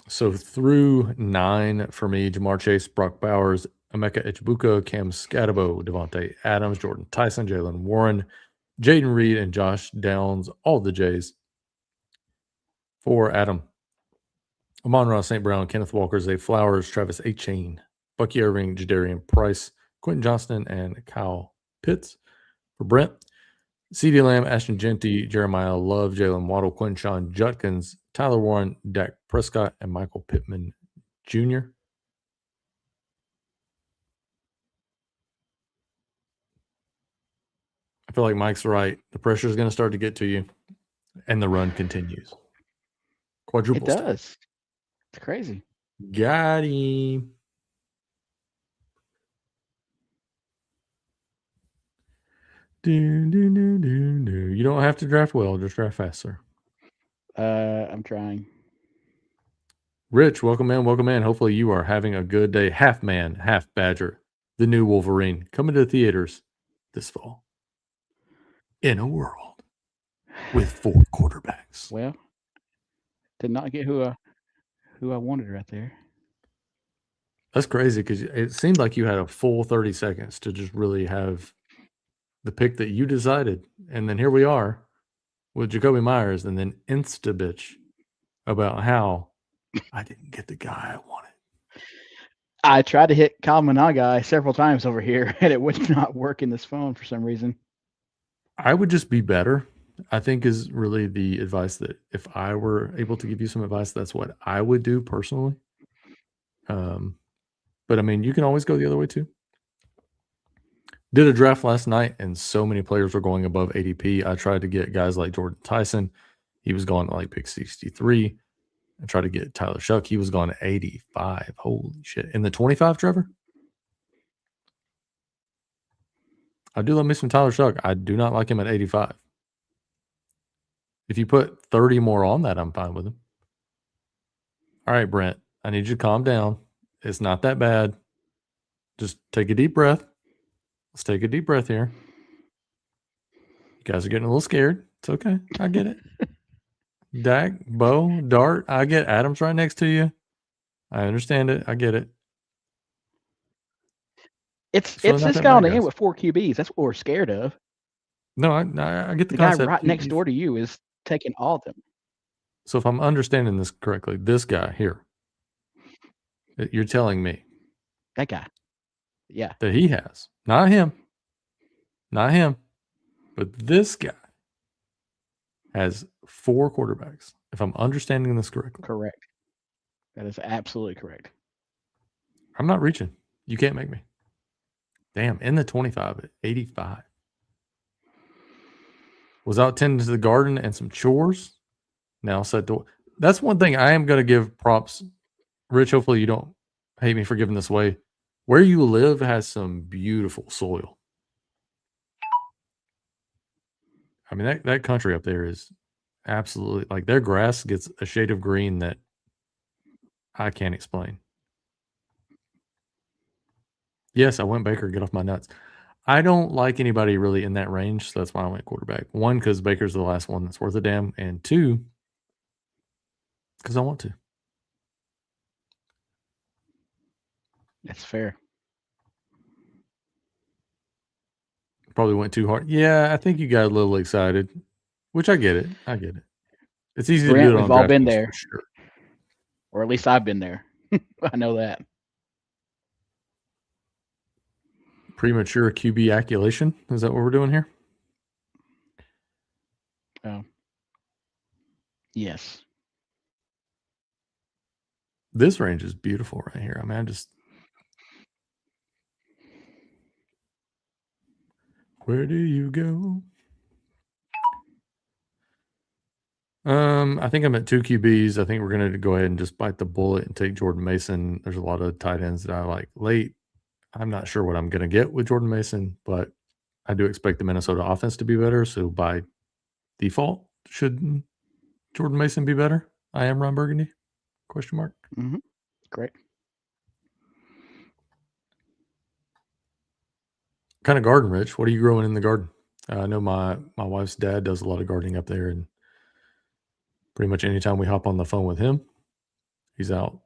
So through 9 for me, Jamar Chase, Brock Bowers, Emeka Ichbuka, Cam Scatabo, Devontae Adams, Jordan Tyson, Jalen Warren, Jaden Reed, and Josh Downs, all the J's. For Adam, Amon-Ra St. Brown, Kenneth Walker, Zay Flowers, Travis Etienne, Bucky Irving, Jadarian Price, Quentin Johnston, and Kyle Pitts. For Brent, CeeDee Lamb, Ashton Genty, Jeremiah Love, Jalen Waddle, Quinshon Judkins, Tyler Warren, Dak Prescott, and Michael Pittman Jr. I feel like Mike's right. The pressure is going to start to get to you, and the run continues. Quadruple It does. It's crazy. Got him. You don't have to draft well, just draft faster. I'm trying. Rich, welcome in, welcome in. Hopefully you are having a good day. Half Man, Half Badger, the new Wolverine, coming to the theaters this fall. In a world with 4 quarterbacks. Well, did not get who I wanted right there. That's crazy because it seemed like you had a full 30 seconds to just really have the pick that you decided. And then here we are with Jacoby Myers and then Insta bitch about how I didn't get the guy I wanted. I tried to hit Kyle Managai several times over here, and it would not work in this phone for some reason. I would just be better, I think, is really the advice that if I were able to give you some advice, that's what I would do personally. But I mean, you can always go the other way too. Did a draft last night, and so many players were going above ADP. I tried to get guys like Jordan Tyson. He was going to like pick 63. I tried to get Tyler Shuck. He was going to 85. Holy shit. In the 25, Trevor? I do love me some Tyler Shuck. I do not like him at 85. If you put 30 more on that, I'm fine with him. All right, Brent, I need you to calm down. It's not that bad. Just take a deep breath. Let's take a deep breath here. You guys are getting a little scared. It's okay. I get it. Dak, Bo, Dart, I get Adams right next to you. I understand it. I get it. It's this guy on the end with 4 QBs. That's what we're scared of. No, I get the concept. Guy right next door to you is taking all of them. So if I'm understanding this correctly, this guy here, you're telling me that guy, yeah, that he has, not him, but this guy has 4 quarterbacks. If I'm understanding this correctly, correct. That is absolutely correct. I'm not reaching. You can't make me. Damn, in the 25 at 85. Was out tending to the garden and some chores. Now set to. That's one thing I am going to give props. Rich, hopefully you don't hate me for giving this away. Where you live has some beautiful soil. I mean, that country up there is absolutely like their grass gets a shade of green that I can't explain. Yes, I went Baker. Get off my nuts. I don't like anybody really in that range, so that's why I went quarterback. One, because Baker's the last one that's worth a damn, and two, because I want to. That's fair. Probably went too hard. Yeah, I think you got a little excited, which I get it. I get it. It's easy to do Brent, it we've on all been DraftKings there, for sure. or at least I've been there. I know that. Premature QB acculation. Is that what we're doing here? Oh, yes. This range is beautiful right here. I mean, where do you go? I think I'm at 2 QBs. I think we're going to go ahead and just bite the bullet and take Jordan Mason. There's a lot of tight ends that I like late. I'm not sure what I'm going to get with Jordan Mason, but I do expect the Minnesota offense to be better. So by default, should Jordan Mason be better? I am Ron Burgundy? Question mark. Mm-hmm. Great. Kind of garden, Rich. What are you growing in the garden? I know my wife's dad does a lot of gardening up there, and pretty much anytime we hop on the phone with him, he's out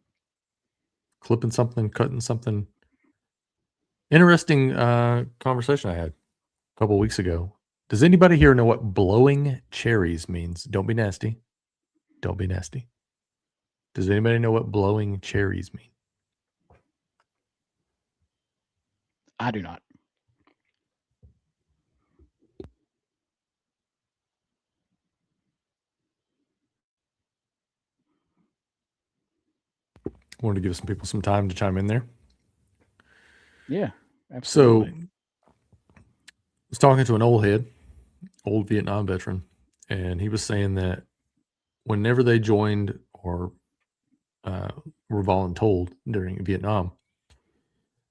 clipping something, cutting something. Interesting conversation I had a couple weeks ago. Does anybody here know what blowing cherries means? Don't be nasty. Don't be nasty. Does anybody know what blowing cherries mean? I do not. I wanted to give some people some time to chime in there. Yeah, So, absolutely. I was talking to an old Vietnam veteran, and he was saying that whenever they joined or were voluntold during Vietnam,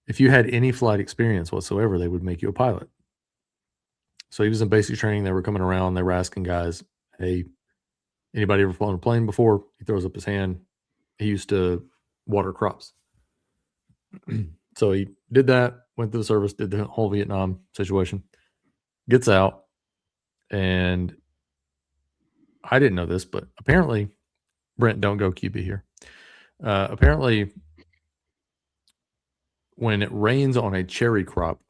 if you had any flight experience whatsoever, they would make you a pilot. So he was in basic training. They were coming around. They were asking guys, hey, anybody ever flown a plane before? He throws up his hand. He used to water crops. So he did that, went through the service, did the whole Vietnam situation, gets out. And I didn't know this, but apparently, Brent, don't go QB here. Apparently, when it rains on a cherry crop,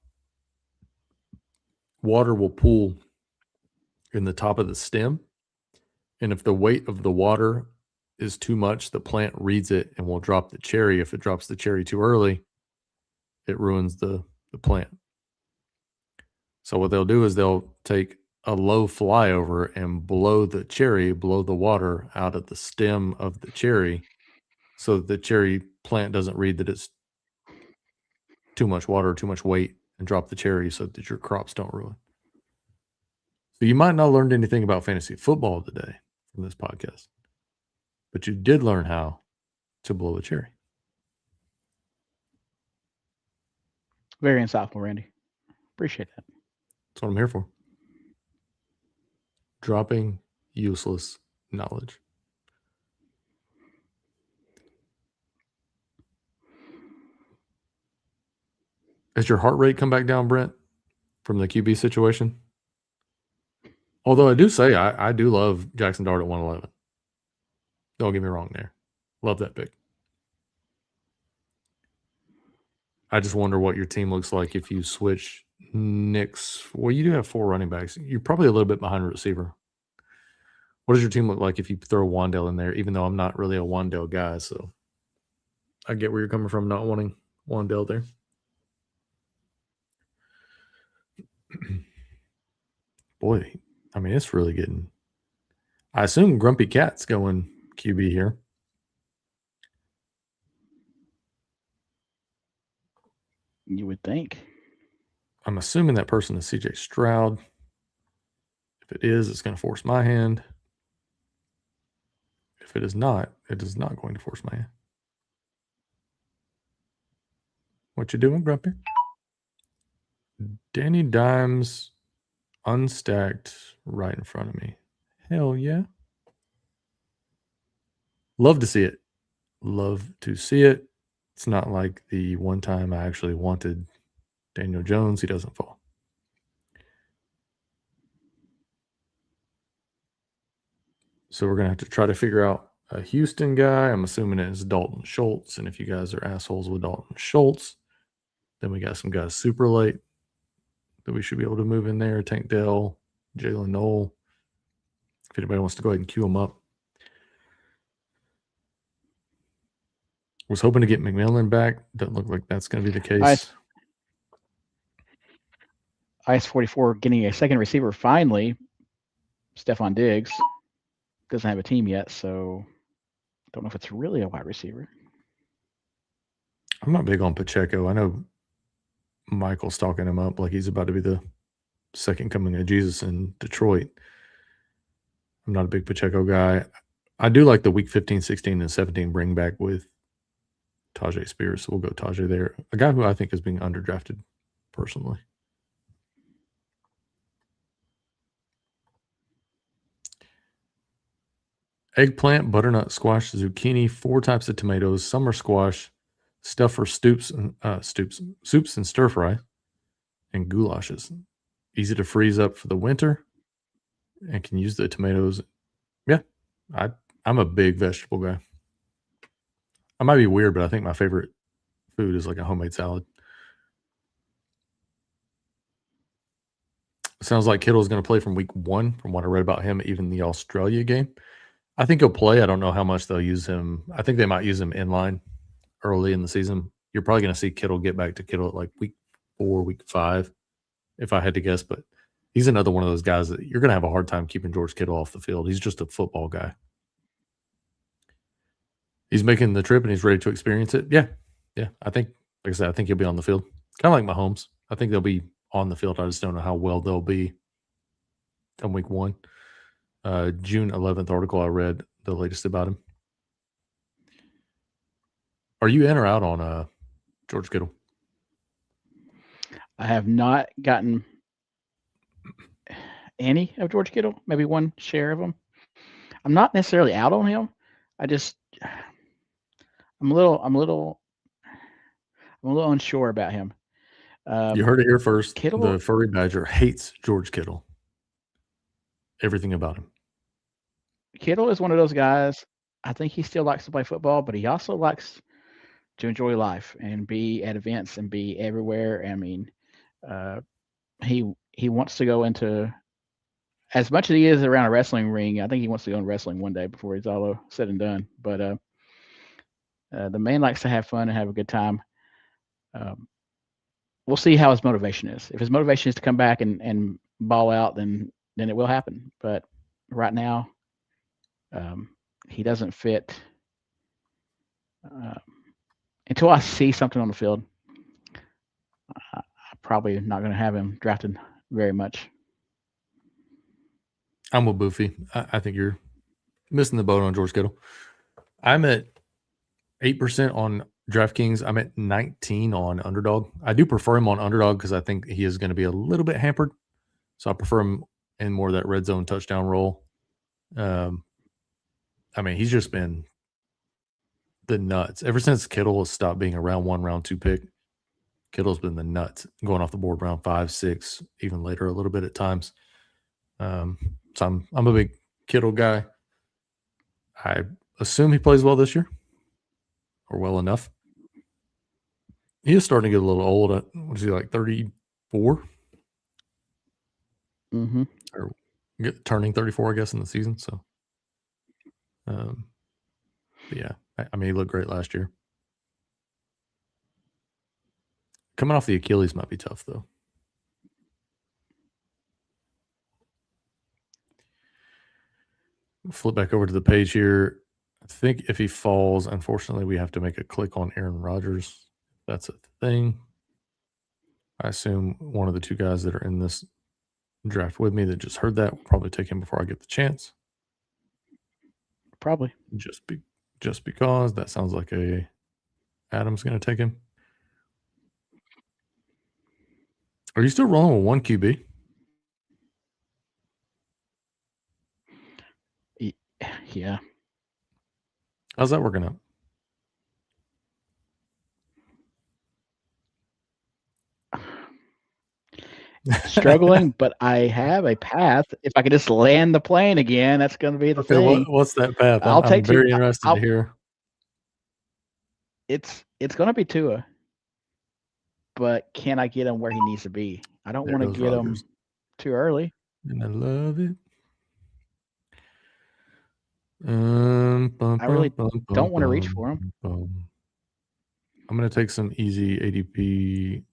water will pool in the top of the stem. And if the weight of the water is too much, the plant reads it and will drop the cherry. If it drops the cherry too early, it ruins the plant. So what they'll do is they'll take a low flyover and blow the water out of the stem of the cherry so that the cherry plant doesn't read that it's too much water, too much weight, and drop the cherry so that your crops don't ruin. So you might not have learned anything about fantasy football today from this podcast, but you did learn how to blow a cherry. Very insightful, Randy. Appreciate that. That's what I'm here for. Dropping useless knowledge. Has your heart rate come back down, Brent, from the QB situation? Although I do say I do love Jackson Dart at 111. Don't get me wrong there. Love that pick. I just wonder what your team looks like if you switch Nick's. Well, you do have 4 running backs. You're probably a little bit behind receiver. What does your team look like if you throw Wandale in there, even though I'm not really a Wandale guy? So I get where you're coming from, not wanting Wandale there. Boy, I mean, it's really getting. I assume Grumpy Cat's going QB here. You would think. I'm assuming that person is CJ Stroud. If it is, it's going to force my hand. If it is not going to force my hand. What you doing, Grumpy? Danny Dimes unstacked right in front of me. Hell yeah. Love to see it. Love to see it. It's not like the one time I actually wanted Daniel Jones. He doesn't fall. So we're going to have to try to figure out a Houston guy. I'm assuming it is Dalton Schultz. And if you guys are assholes with Dalton Schultz, then we got some guys super late that we should be able to move in there. Tank Dell, Jalen Knoll. If anybody wants to go ahead and queue them up. Was hoping to get McMillan back. Doesn't look like that's going to be the case. IS-44 getting a second receiver finally. Stephon Diggs doesn't have a team yet, so don't know if it's really a wide receiver. I'm not big on Pacheco. I know Michael's talking him up like he's about to be the second coming of Jesus in Detroit. I'm not a big Pacheco guy. I do like the week 15, 16, and 17 bring back with Tajay Spears. So we'll go Tajay there. A guy who I think is being underdrafted personally. Eggplant, butternut squash, zucchini, 4 types of tomatoes, summer squash, stuff for soups and stir fry, and goulashes. Easy to freeze up for the winter and can use the tomatoes. Yeah, I'm a big vegetable guy. I might be weird, but I think my favorite food is like a homemade salad. Sounds like Kittle's going to play from week 1 from what I read about him, even the Australia game. I think he'll play. I don't know how much they'll use him. I think they might use him in line early in the season. You're probably going to see Kittle get back to Kittle at like week 4, week 5, if I had to guess. But he's another one of those guys that you're going to have a hard time keeping George Kittle off the field. He's just a football guy. He's making the trip and he's ready to experience it. Yeah. I think, like I said, I think he'll be on the field. Kind of like Mahomes. I think they'll be on the field. I just don't know how well they'll be come week 1. June 11th article I read, the latest about him. Are you in or out on George Kittle? I have not gotten any of George Kittle, maybe one share of him. I'm not necessarily out on him. I'm a little unsure about him. You heard it here first. Kittle, the furry badger hates George Kittle. Everything about him. Kittle is one of those guys. I think he still likes to play football, but he also likes to enjoy life and be at events and be everywhere. I mean, he wants to go into, as much as he is around a wrestling ring, I think he wants to go in wrestling one day before it's all said and done. But the man likes to have fun and have a good time. We'll see how his motivation is. If his motivation is to come back and ball out, then it will happen. But right now, he doesn't fit. Until I see something on the field, I'm probably not going to have him drafted very much. I'm with Boofy. I think you're missing the boat on George Kittle. I'm at 8% on DraftKings. I'm at 19 on Underdog. I do prefer him on Underdog because I think he is going to be a little bit hampered. So I prefer him in more of that red zone touchdown role. I mean, he's just been the nuts. Ever since Kittle has stopped being a round 1, round 2 pick, Kittle's been the nuts, going off the board round 5, 6, even later a little bit at times. So I'm a big Kittle guy. I assume he plays well this year, or well enough. He is starting to get a little old. What is he, like 34? Mm-hmm. Or turning 34, I guess, in the season. So, but yeah, I mean, he looked great last year. Coming off the Achilles might be tough, though. Flip back over to the page here. I think if he falls, unfortunately, we have to make a click on Aaron Rodgers. That's a thing. I assume one of the 2 guys that are in this draft with me that just heard that will probably take him before I get the chance. Probably. Just because that sounds like Adam's going to take him. Are you still rolling with 1 QB? Yeah. How's that working out? Struggling, but I have a path. If I could just land the plane again, that's going to be the Okay, thing. what's that path? I'll I'm take two. very interested to hear. It's going to be Tua, but can I get him where he needs to be? I don't There want to goes get him Rodgers. too early. And I love it. I really don't want to reach for him. I'm going to take some easy ADP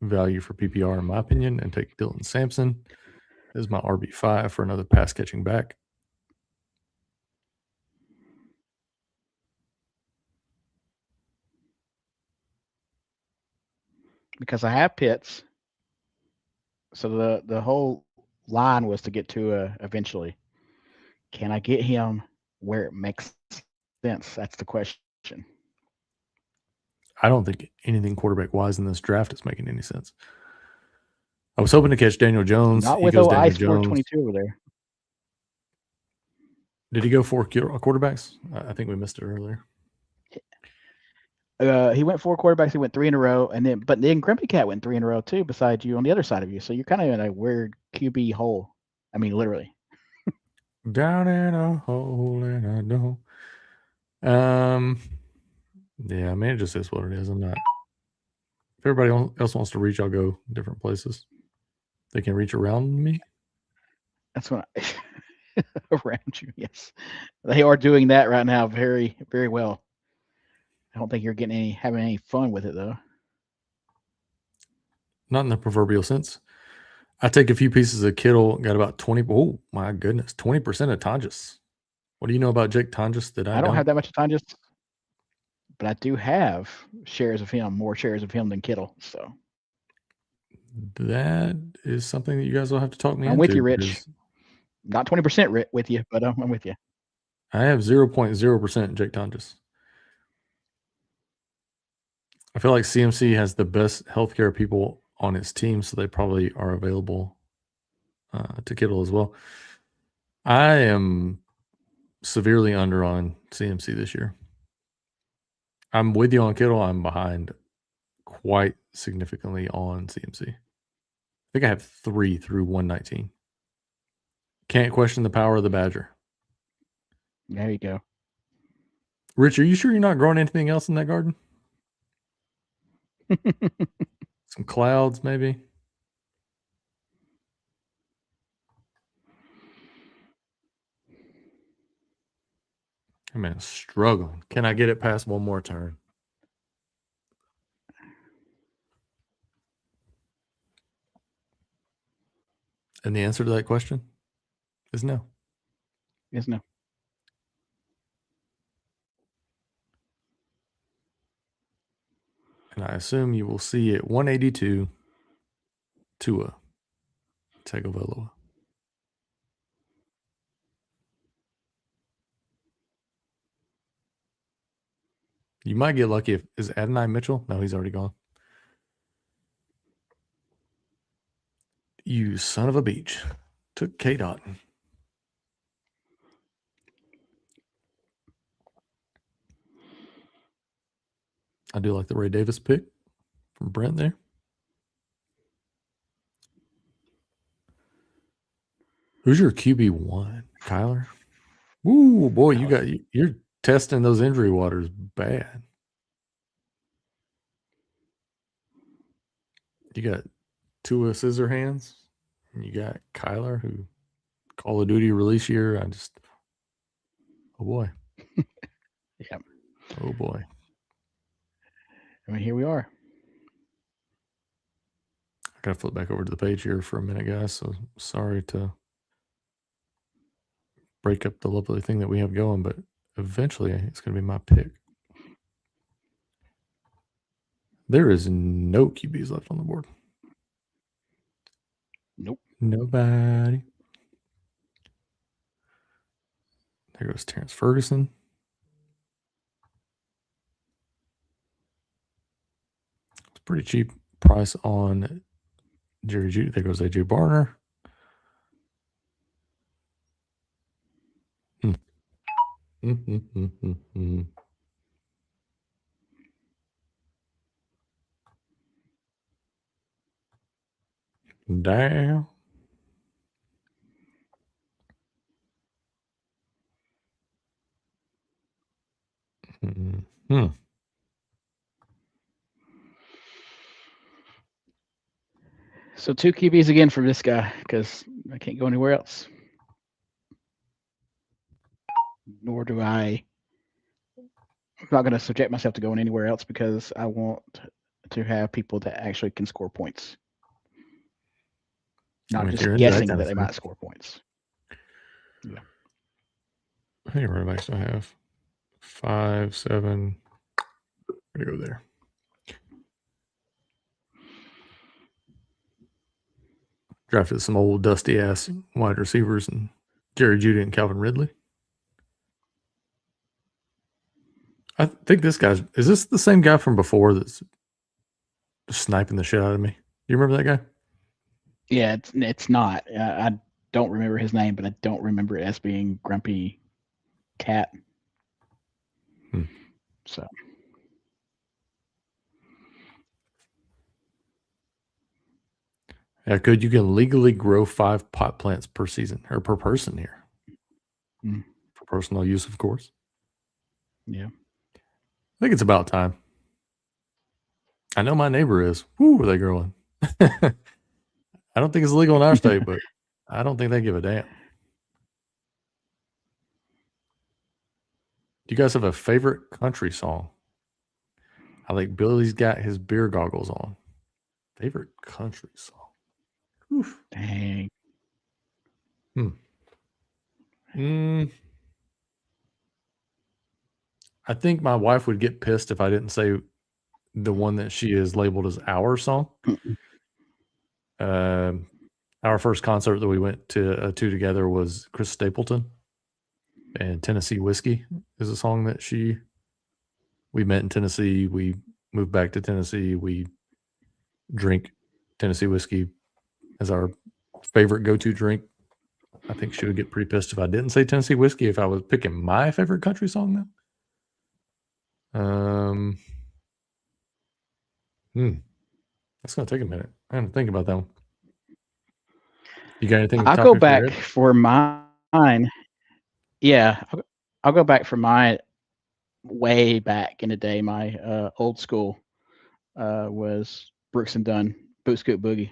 value for PPR, in my opinion, and take Dylan Sampson as my RB5 for another pass catching back. Because I have Pitts. So the whole line was to get Tua eventually. Can I get him where it makes sense? That's the question. I don't think anything quarterback wise in this draft is making any sense. I was hoping to catch Daniel Jones. Not He with goes old Daniel Ice Jones. 422 over there. Did he go 4 quarterbacks? I think we missed it earlier. He went 4 quarterbacks. He went 3 in a row, and then Grumpy Cat went 3 in a row too, beside you on the other side of you. So you're kind of in a weird QB hole. I mean, literally. Down in a hole and I know. Yeah, I mean, it just is what it is. I'm not. If everybody else wants to reach, I'll go different places. They can reach around me. That's what around you. Yes, they are doing that right now, very, very well. I don't think you're having any fun with it though. Not in the proverbial sense. I take a few pieces of Kittle. Got about 20. Oh my goodness, 20% of Tonjes. What do you know about Jake Tonjes that I don't have that much time, but I do have more shares of him than Kittle. So that is something that you guys will have to talk me I'm into. with you, Rich. Not 20% with you, but I'm with you. I have 0.0% Jake Tonjes. I feel like CMC has the best healthcare people on his team, so they probably are available to Kittle as well. I am severely under on CMC this year. I'm with you on Kittle. I'm behind quite significantly on CMC. I think I have 3 through 119. Can't question the power of the Badger. There you go. Rich, are you sure you're not growing anything else in that garden? Some clouds, maybe? Hey, man, struggling. Can I get it past one more turn? And the answer to that question is no. Is no. And I assume you will see at 182 Tua Tagovailoa. You might get lucky if is Adonai Mitchell? No, he's already gone. You son of a beach. Took K-Dot. I do like the Ray Davis pick from Brent there. Who's your QB1? Kyler? Ooh, boy, you're testing those injury waters bad. You got Tua Scissor Hands, and you got Kyler, who Call of Duty release year. Oh boy. Yeah. Oh boy. I mean, here we are. I gotta flip back over to the page here for a minute, guys. So sorry to break up the lovely thing that we have going, but eventually it's gonna be my pick. There is no QBs left on the board. Nope. Nobody. There goes Terrence Ferguson. It's pretty cheap price on Jerry Judy. There goes AJ Barner. Damn. Hmm. So 2 QBs again for this guy because I can't go anywhere else. Nor do I. I'm not going to subject myself to going anywhere else because I want to have people that actually can score points, not If just you're into that guessing kind that of they thing, might score points. Yeah. how many running backs do I have? 5, 7. I'm gonna go there. Drafted some old dusty ass wide receivers and Jerry Jeudy and Calvin Ridley. I think this guy's is this the same guy from before that's sniping the shit out of me? You remember that guy? Yeah, it's not. I don't remember his name, but I don't remember it as being Grumpy Cat. So Yeah, good. You can legally grow 5 pot plants per season or per person here. For personal use, of course. yeah. I think it's about time. I know my neighbor is. Woo, are they growing? I don't think it's legal in our state, but I don't think they give a damn. Do you guys have a favorite country song? I like Billy's got his beer goggles on. Favorite country song? Oof. Dang. I think my wife would get pissed if I didn't say the one that she is labeled as our song. Our first concert that we went to together was Chris Stapleton, and Tennessee Whiskey is a song that we met in Tennessee. We moved back to Tennessee. We drink Tennessee Whiskey as our favorite go-to drink. I think she would get pretty pissed if I didn't say Tennessee Whiskey if I was picking my favorite country song now. That's gonna take a minute. I have to think about that one. You got anything at the I'll top go of your back head? for mine. Yeah, I'll go back for mine way back in the day. My old school was Brooks and Dunn, Boot Scoot Boogie.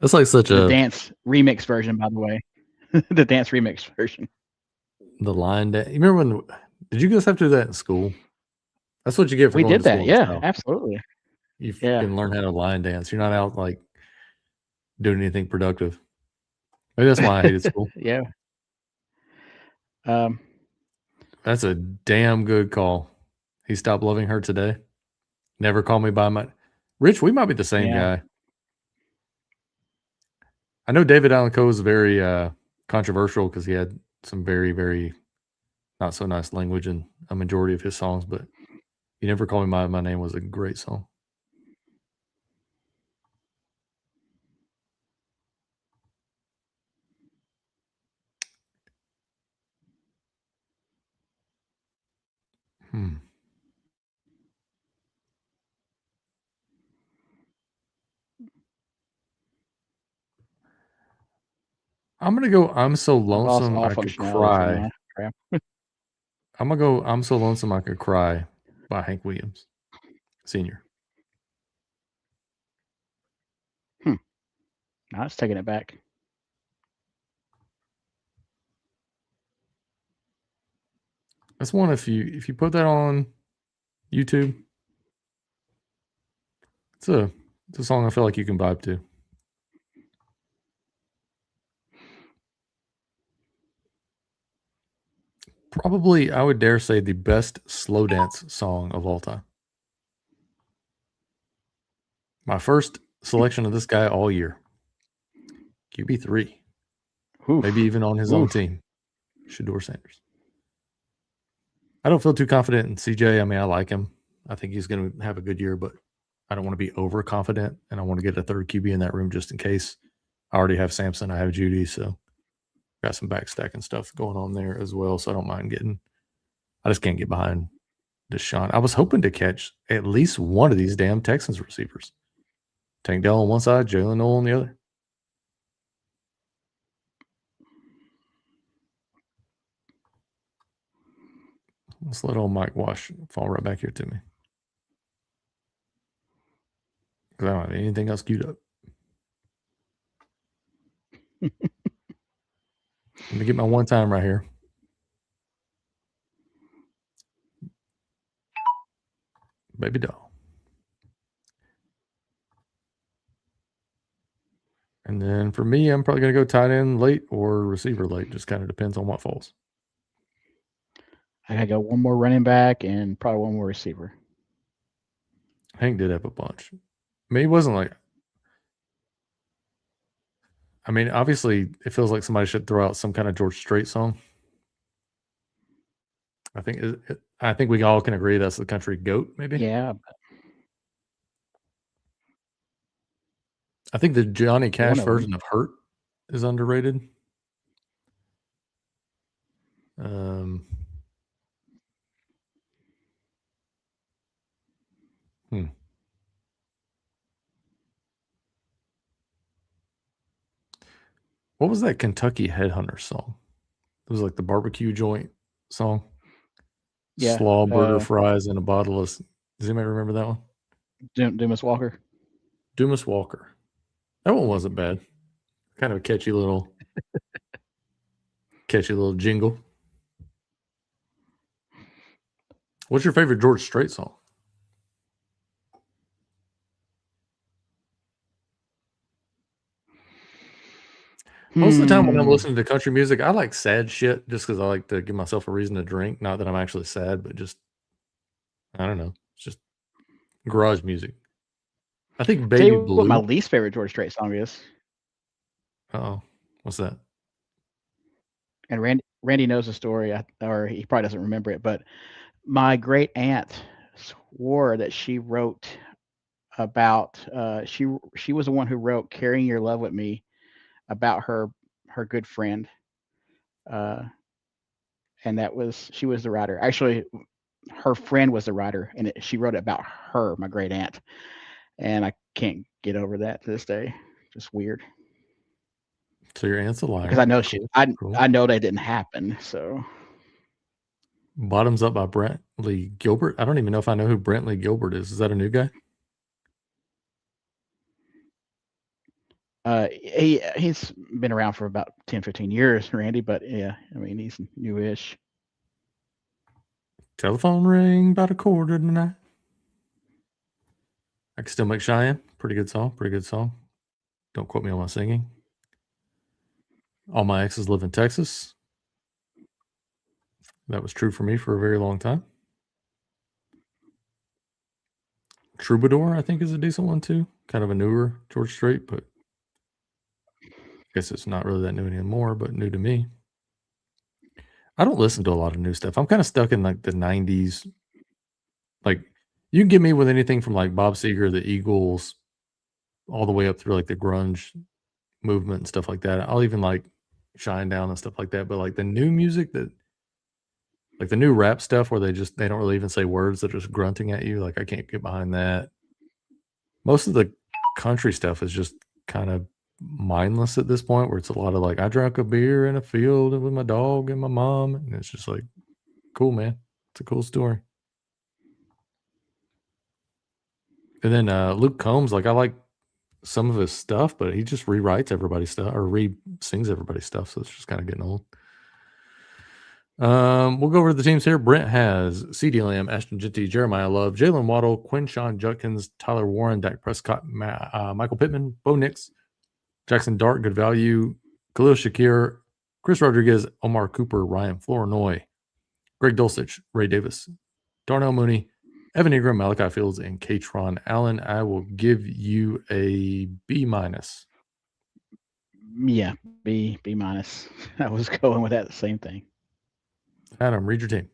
That's like such The a dance remix version, by the way. The dance remix version. the line dance. You remember when? Did you guys have to do that in school? That's what you get for We going did to school that. in the Yeah, South. absolutely. You Yeah. can learn how to line dance. You're not out like doing anything productive. Maybe that's why I hated school. Yeah. That's a damn good call. He stopped loving her today. Never call me by my Rich. We might be the same Yeah. guy. I know David Allan Coe is very controversial because he had some very, very not so nice language in a majority of his songs, but You Never Call Me by My Name was a great song. I'm gonna go I'm So I've lost Lonesome all I Could functionality for Cry. my crap. I'm gonna go I'm So Lonesome I Could Cry by Hank Williams Sr. Now it's taking it back. That's one if you put that on YouTube, it's a song I feel like you can vibe to. Probably I would dare say the best slow dance song of all time. My first selection of this guy all year. QB3. Oof. Maybe even on his own team. Shador Sanders. I don't feel too confident in CJ. I mean, I like him. I think he's going to have a good year, but I don't want to be overconfident, and I want to get a third QB in that room just in case. I already have Samson. I have Judy, so Got some backstacking stuff going on there as well, so I don't mind getting. I just can't get behind Deshaun. I was hoping to catch at least one of these damn Texans receivers. Tank Dell on one side, Jalen Noel on the other. Let's let old Mike Wash fall right back here to me. Because I don't have anything else queued up. Let me get my one time right here. Baby doll. And then for me, I'm probably going to go tight end late or receiver late. Just kind of depends on what falls. I gotta go one more running back and probably one more receiver. Hank did have a bunch. I mean, he wasn't like. I mean, obviously, it feels like somebody should throw out some kind of George Strait song. I think we all can agree that's the country goat, maybe. Yeah. I think the Johnny Cash version of "Hurt" is underrated. What was that Kentucky Headhunter song? It was like the barbecue joint song. Yeah. Slaw burger fries and a bottle of. Does anybody remember that one? Dumas Walker. Dumas Walker. That one wasn't bad. Kind of a catchy little jingle. What's your favorite George Strait song? Most of the time when I'm listening to country music, I like sad shit just because I like to give myself a reason to drink. Not that I'm actually sad, but just, I don't know. It's just garage music. I think Baby Blue. What my least favorite George Strait song is. Oh, what's that? And Randy knows the story, or he probably doesn't remember it, but my great aunt swore that she wrote about she was the one who wrote "Carrying Your Love with Me" about her good friend, and she was the writer. Actually, her friend was the writer, and she wrote it about her, my great aunt, and I can't get over that to this day. Just weird. So your aunt's a liar. Because I know I know that didn't happen. So Bottoms Up by Brantley Gilbert. I don't even know if I know who Brantley Gilbert is. Is that a new guy? He's been around for about 10, 15 years, Randy, but yeah, I mean, he's newish. Telephone ring about a quarter tonight. I Can Still Make Cheyenne. Pretty good song. Don't quote me on my singing. All My Exes Live in Texas. That was true for me for a very long time. Troubadour, I think, is a decent one too. Kind of a newer George Strait, but I guess it's not really that new anymore, but new to me. I don't listen to a lot of new stuff. I'm kind of stuck in like the 90s. Like, you can get me with anything from like Bob Seger, the Eagles, all the way up through like the grunge movement and stuff like that. I'll even like Shinedown and stuff like that. But like the new music like the new rap stuff where they don't really even say words, they're just grunting at you. Like, I can't get behind that. Most of the country stuff is just kind of mindless at this point, where it's a lot of like, I drank a beer in a field with my dog and my mom, and it's just like, cool, man. It's a cool story. And then Luke Combs, like, I like some of his stuff, but he just rewrites everybody's stuff or re-sings everybody's stuff, so it's just kind of getting old. We'll go over to the teams here. Brent has CeeDee Lamb, Ashton Jeanty, Jeremiah Love, Jalen Waddle, Quinshon Judkins, Tyler Warren, Dak Prescott, Michael Pittman, Bo Nix, Jackson Dart, good value, Khalil Shakir, Chris Rodriguez, Omar Cooper, Ryan Flournoy, Greg Dulcich, Ray Davis, Darnell Mooney, Evan Ingram, Malachi Fields, and Katron Allen. I will give you a B-. Yeah, B-. I was going with that the same thing. Adam, read your team.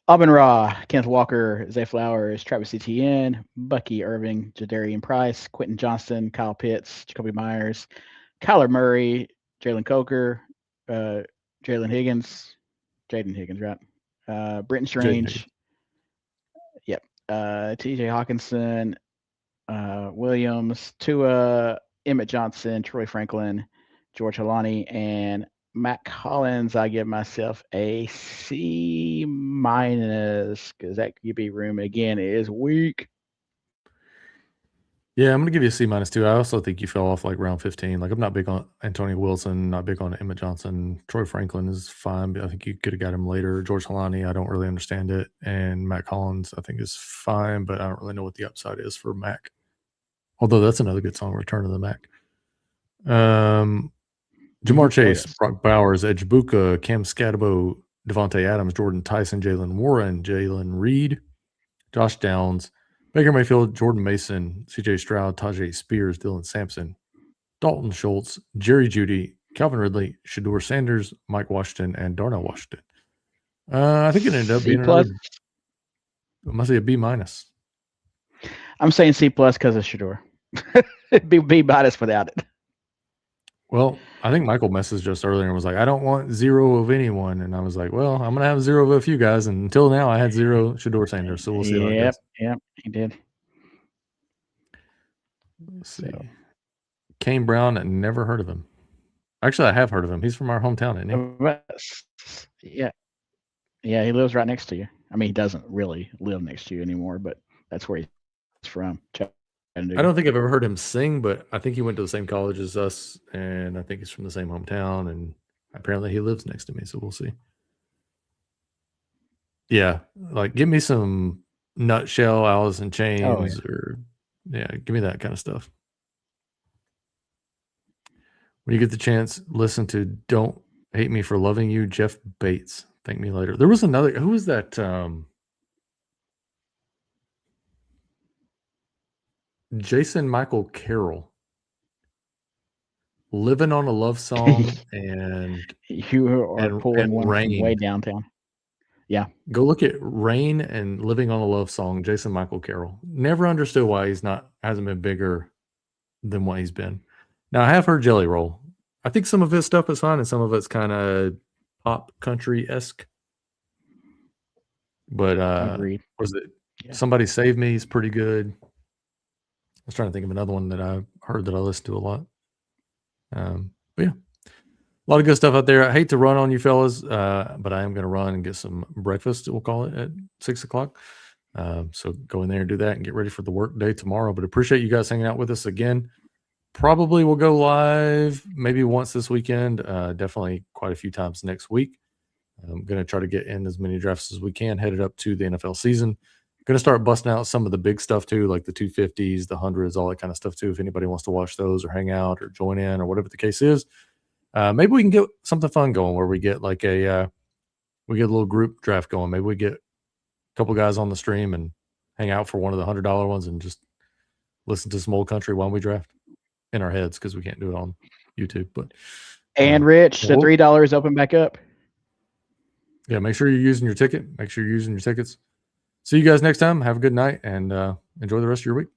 Auburn Raw, Kenneth Walker, Zay Flowers, Travis Etienne, Bucky Irving, Jadarian Price, Quentin Johnston, Kyle Pitts, Jacoby Myers, Kyler Murray, Jalen Coker, Jaden Higgins, right? Britton Strange. Yep. T.J. Hawkinson, Williams, Tua, Emmett Johnson, Troy Franklin, George Halani, and Matt Collins. I give myself a C- because that QB room again is weak. Yeah, I'm gonna give you a C- too. I also think you fell off like round 15. Like I'm not big on Antonio Wilson, not big on Emmett Johnson. Troy Franklin is fine, but I think you could have got him later. George Halani, I don't really understand it, and Matt Collins, I think is fine, but I don't really know what the upside is for Mac. Although that's another good song, "Return of the Mac." Jamar Chase, yes. Brock Bowers, Edgebuka, Cam Scatabo, Devontae Adams, Jordan Tyson, Jalen Warren, Jalen Reed, Josh Downs, Baker Mayfield, Jordan Mason, CJ Stroud, Tajay Spears, Dylan Sampson, Dalton Schultz, Jerry Jeudy, Calvin Ridley, Shador Sanders, Mike Washington, and Darnell Washington. I think it ended up being another, I must say, a B-. I'm saying C+ because of Shador. B- without it. Well, I think Michael messaged us earlier and was like, I don't want 0 of anyone. And I was like, well, I'm going to have 0 of a few guys. And until now, I had 0 Shador Sanders. So we'll see how it goes. Yep, he did. Let's see. Kane Brown, never heard of him. Actually, I have heard of him. He's from our hometown, isn't he? Yeah, he lives right next to you. I mean, he doesn't really live next to you anymore, but that's where he's from. I don't think I've ever heard him sing, but I think he went to the same college as us, and I think he's from the same hometown, and apparently he lives next to me, so we'll see. Yeah, like give me some Nutshell, Alice in Chains, or give me that kind of stuff. When you get the chance, listen to Don't Hate Me for Loving You, Jeff Bates. Thank Me Later. There was another, who was that? Jason Michael Carroll. Living on a Love Song and you are pulling one from way downtown. Yeah. Go look at Rain and Living on a Love Song, Jason Michael Carroll. Never understood why hasn't been bigger than what he's been. Now I have heard Jelly Roll. I think some of his stuff is fine and some of it's kind of pop country-esque. But agreed. Was it Somebody Save Me is pretty good. I was trying to think of another one that I heard that I listened to a lot. But yeah, a lot of good stuff out there. I hate to run on you fellas, but I am going to run and get some breakfast, we'll call it, at 6 o'clock. So go in there and do that and get ready for the work day tomorrow. But appreciate you guys hanging out with us again. Probably we'll go live maybe once this weekend, definitely quite a few times next week. I'm going to try to get in as many drafts as we can headed up to the NFL season. Going to start busting out some of the big stuff too, like the 250s, the 100s, all that kind of stuff too. If anybody wants to watch those or hang out or join in or whatever the case is, maybe we can get something fun going where we get like we get a little group draft going. Maybe we get a couple guys on the stream and hang out for one of the $100 ones and just listen to some old country while we draft in our heads because we can't do it on YouTube. But Rich, the $3 open back up. Yeah, make sure you're using your ticket. Make sure you're using your tickets. See you guys next time. Have a good night and enjoy the rest of your week.